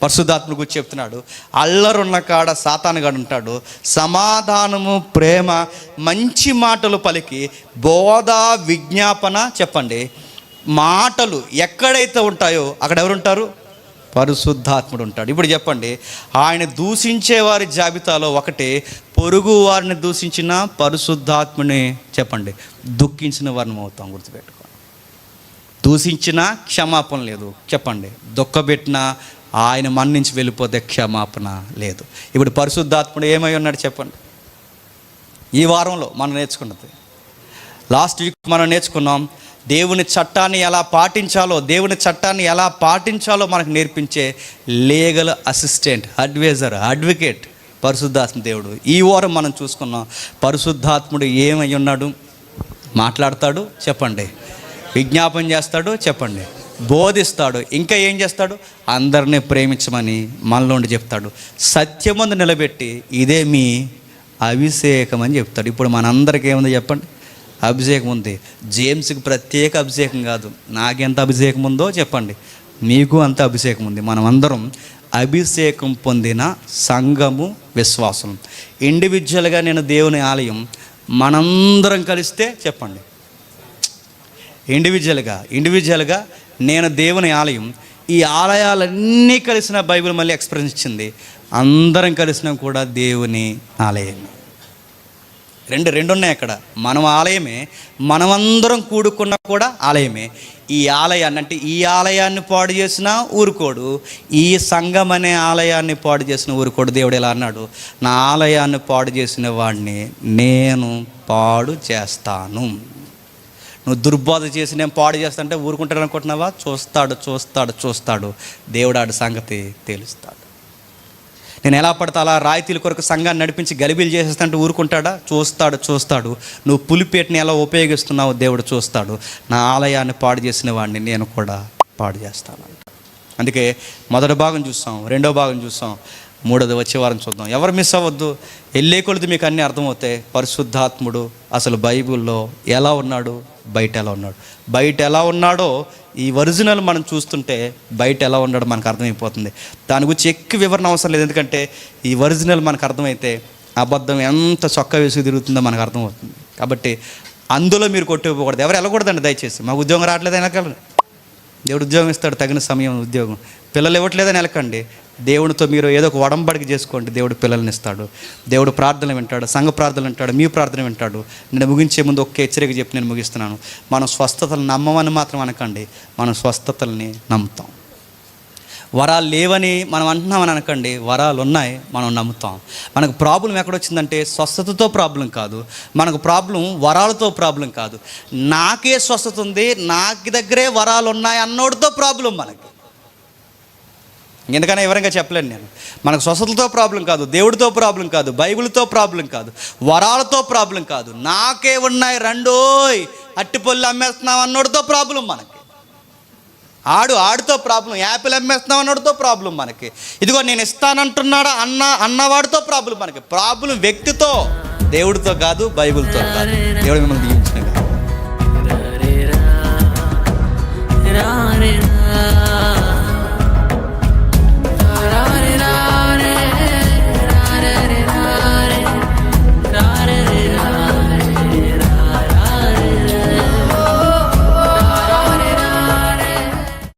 పరిశుద్ధాత్మ గురించి చెప్తున్నాడు. అల్లరున్న కాడ సాతానుగాడు ఉంటాడు. సమాధానము, ప్రేమ, మంచి మాటలు పలికి బోధ, విజ్ఞాపన, చెప్పండి, మాటలు ఎక్కడైతే ఉంటాయో అక్కడ ఎవరుంటారు? పరిశుద్ధాత్ముడు ఉంటాడు. ఇప్పుడు చెప్పండి, ఆయన దూషించే వారి జాబితాలో ఒకటి, పొరుగు వారిని దూషించిన పరిశుద్ధాత్ముని చెప్పండి దుఃఖించిన వారిని అవుతాం. గుర్తుపెట్టుకోండి. దూషించిన క్షమాపణ లేదు చెప్పండి, దుఃఖపెట్టిన ఆయన మన్నించి వెళ్ళిపోతే క్షమాపణ లేదు. ఇప్పుడు పరిశుద్ధాత్ముడు ఏమై ఉన్నాడు చెప్పండి? ఈ వారంలో మనం నేర్చుకున్నది, లాస్ట్ వీక్ మనం నేర్చుకున్నాం, దేవుని చట్టాన్ని ఎలా పాటించాలో మనకు నేర్పించే లీగల్ అసిస్టెంట్, అడ్వకేట్ పరిశుద్ధాత్మ దేవుడు. ఈ వారం మనం చూసుకున్నాం, పరిశుద్ధాత్ముడు ఏమై ఉన్నాడు? మాట్లాడతాడు చెప్పండి, విజ్ఞాపన చేస్తాడు చెప్పండి, బోధిస్తాడు, ఇంకా ఏం చేస్తాడు? అందరినీ ప్రేమించమని మనలోండి చెప్తాడు. సత్యమందు నిలబెట్టి ఇదే మీ అభిషేకం అని చెప్తాడు. ఇప్పుడు మనందరికీ ఏముంది చెప్పండి? అభిషేకం ఉంది. జేమ్స్కి ప్రత్యేక అభిషేకం కాదు. నాకెంత అభిషేకం ఉందో చెప్పండి, మీకు అంత అభిషేకం ఉంది. మనమందరం అభిషేకం పొందిన సంఘము, విశ్వాసం. ఇండివిజువల్గా నేను దేవుని ఆలయం, మనందరం కలిస్తే చెప్పండి, ఇండివిజువల్గా నేను దేవుని ఆలయం. ఈ ఆలయాలన్నీ కలిసిన బైబిల్ మళ్ళీ ఎక్స్ప్రెస్ ఇచ్చింది, అందరం కలిసినా కూడా దేవుని ఆలయం. రెండు ఉన్నాయి అక్కడ. మనం ఆలయమే, మనమందరం కూడుకున్నా కూడా ఆలయమే. ఈ ఆలయాన్ని అంటే ఈ ఆలయాన్ని పాడు చేసిన ఊరుకోడు, ఈ సంఘం అనే ఆలయాన్ని పాడు చేసిన ఊరుకోడు. దేవుడు ఎలా అన్నాడు? నా ఆలయాన్ని పాడు చేసిన వాడిని నేను పాడు చేస్తాను. నువ్వు దుర్బోధ చేసి నేను పాడు చేస్తానంటే ఊరుకుంటాడు అనుకుంటున్నావా? చూస్తాడు. దేవుడు ఆడి సంగతి తేలుస్తాడు. నేను ఎలా పడితే అలా రాయితీల కొరకు సంఘాన్ని నడిపించి గలిబీలు చేసేస్తాంటే ఊరుకుంటాడా? చూస్తాడు. నువ్వు పులిపేటని ఎలా ఉపయోగిస్తున్నావు దేవుడు చూస్తాడు. నా ఆలయాన్ని పాడు చేసిన వాడిని నేను కూడా పాడు చేస్తాను. అందుకే మొదటి భాగం చూస్తాం, రెండో భాగం చూస్తాం, మూడోది వచ్చే వారం చూద్దాం. ఎవరు మిస్ అవ్వద్దు. వెళ్ళే కొలది మీకు అన్నీ అర్థమవుతాయి. పరిశుద్ధాత్ముడు అసలు బైబిల్లో ఎలా ఉన్నాడు, బయట ఎలా ఉన్నాడు. బయట ఎలా ఉన్నాడో ఈ ఒరిజినల్ మనం చూస్తుంటే బయట ఎలా ఉన్నాడో మనకు అర్థమైపోతుంది. దాని గురించి ఎక్కువ వివరణ అవసరం లేదు, ఎందుకంటే ఈ ఒరిజినల్ మనకు అర్థమైతే అబద్ధం ఎంత చొక్కా వేసి తిరుగుతుందో మనకు అర్థమవుతుంది. కాబట్టి అందులో మీరు కొట్టుకోకూడదు. ఎవరు వెళ్ళకూడదండి దయచేసి. మాకు ఉద్యోగం రావట్లేదు వెనకాల, దేవుడు ఉద్యోగం ఇస్తాడు, తగిన సమయం ఉద్యోగం. పిల్లలు ఇవ్వట్లేదని వెళ్ళకండి. దేవుడితో మీరు ఏదో ఒక ఒడంబడిక చేసుకోండి, దేవుడు పిల్లల్ని ఇస్తాడు. దేవుడు ప్రార్థనలు వింటాడు, సంఘ ప్రార్థనలు వింటాడు, మీ ప్రార్థన వింటాడు. నేను ముగించే ముందు ఒక్క హెచ్చరిక చెప్పి నేను ముగిస్తున్నాను. మనం స్వస్థతలు నమ్మమని మాత్రం అనకండి, మనం స్వస్థతల్ని నమ్ముతాం. వరాలు లేవని మనం అంటున్నామని అనకండి, వరాలు ఉన్నాయి, మనం నమ్ముతాం. మనకు ప్రాబ్లం ఎక్కడొచ్చిందంటే స్వస్థతతో ప్రాబ్లం కాదు, మనకు ప్రాబ్లం వరాలతో ప్రాబ్లం కాదు. నాకే స్వస్థత ఉంది, నాకు దగ్గరే వరాలు ఉన్నాయి అన్నోడితో ప్రాబ్లం మనకి. ఎందుకని వివరంగా చెప్పలేను నేను. మనకు స్వస్థతలతో ప్రాబ్లం కాదు, దేవుడితో ప్రాబ్లం కాదు, బైబిల్తో ప్రాబ్లం కాదు, వరాలతో ప్రాబ్లం కాదు. నాకే ఉన్నాయి రెండోయ్ అట్టిపళ్ళు అమ్మేస్తున్నావు అన్నోడితో ప్రాబ్లం మనకి. ఆడితో ప్రాబ్లం. యాపిల్ అమ్మేస్తున్నావు అన్నోడితో ప్రాబ్లం మనకి. ఇదిగో నేను ఇస్తానంటున్నాడా అన్నవాడితో ప్రాబ్లం మనకి. ప్రాబ్లం వ్యక్తితో, దేవుడితో కాదు, బైబిల్తో కాదు. దేవుడు మిమ్మల్ని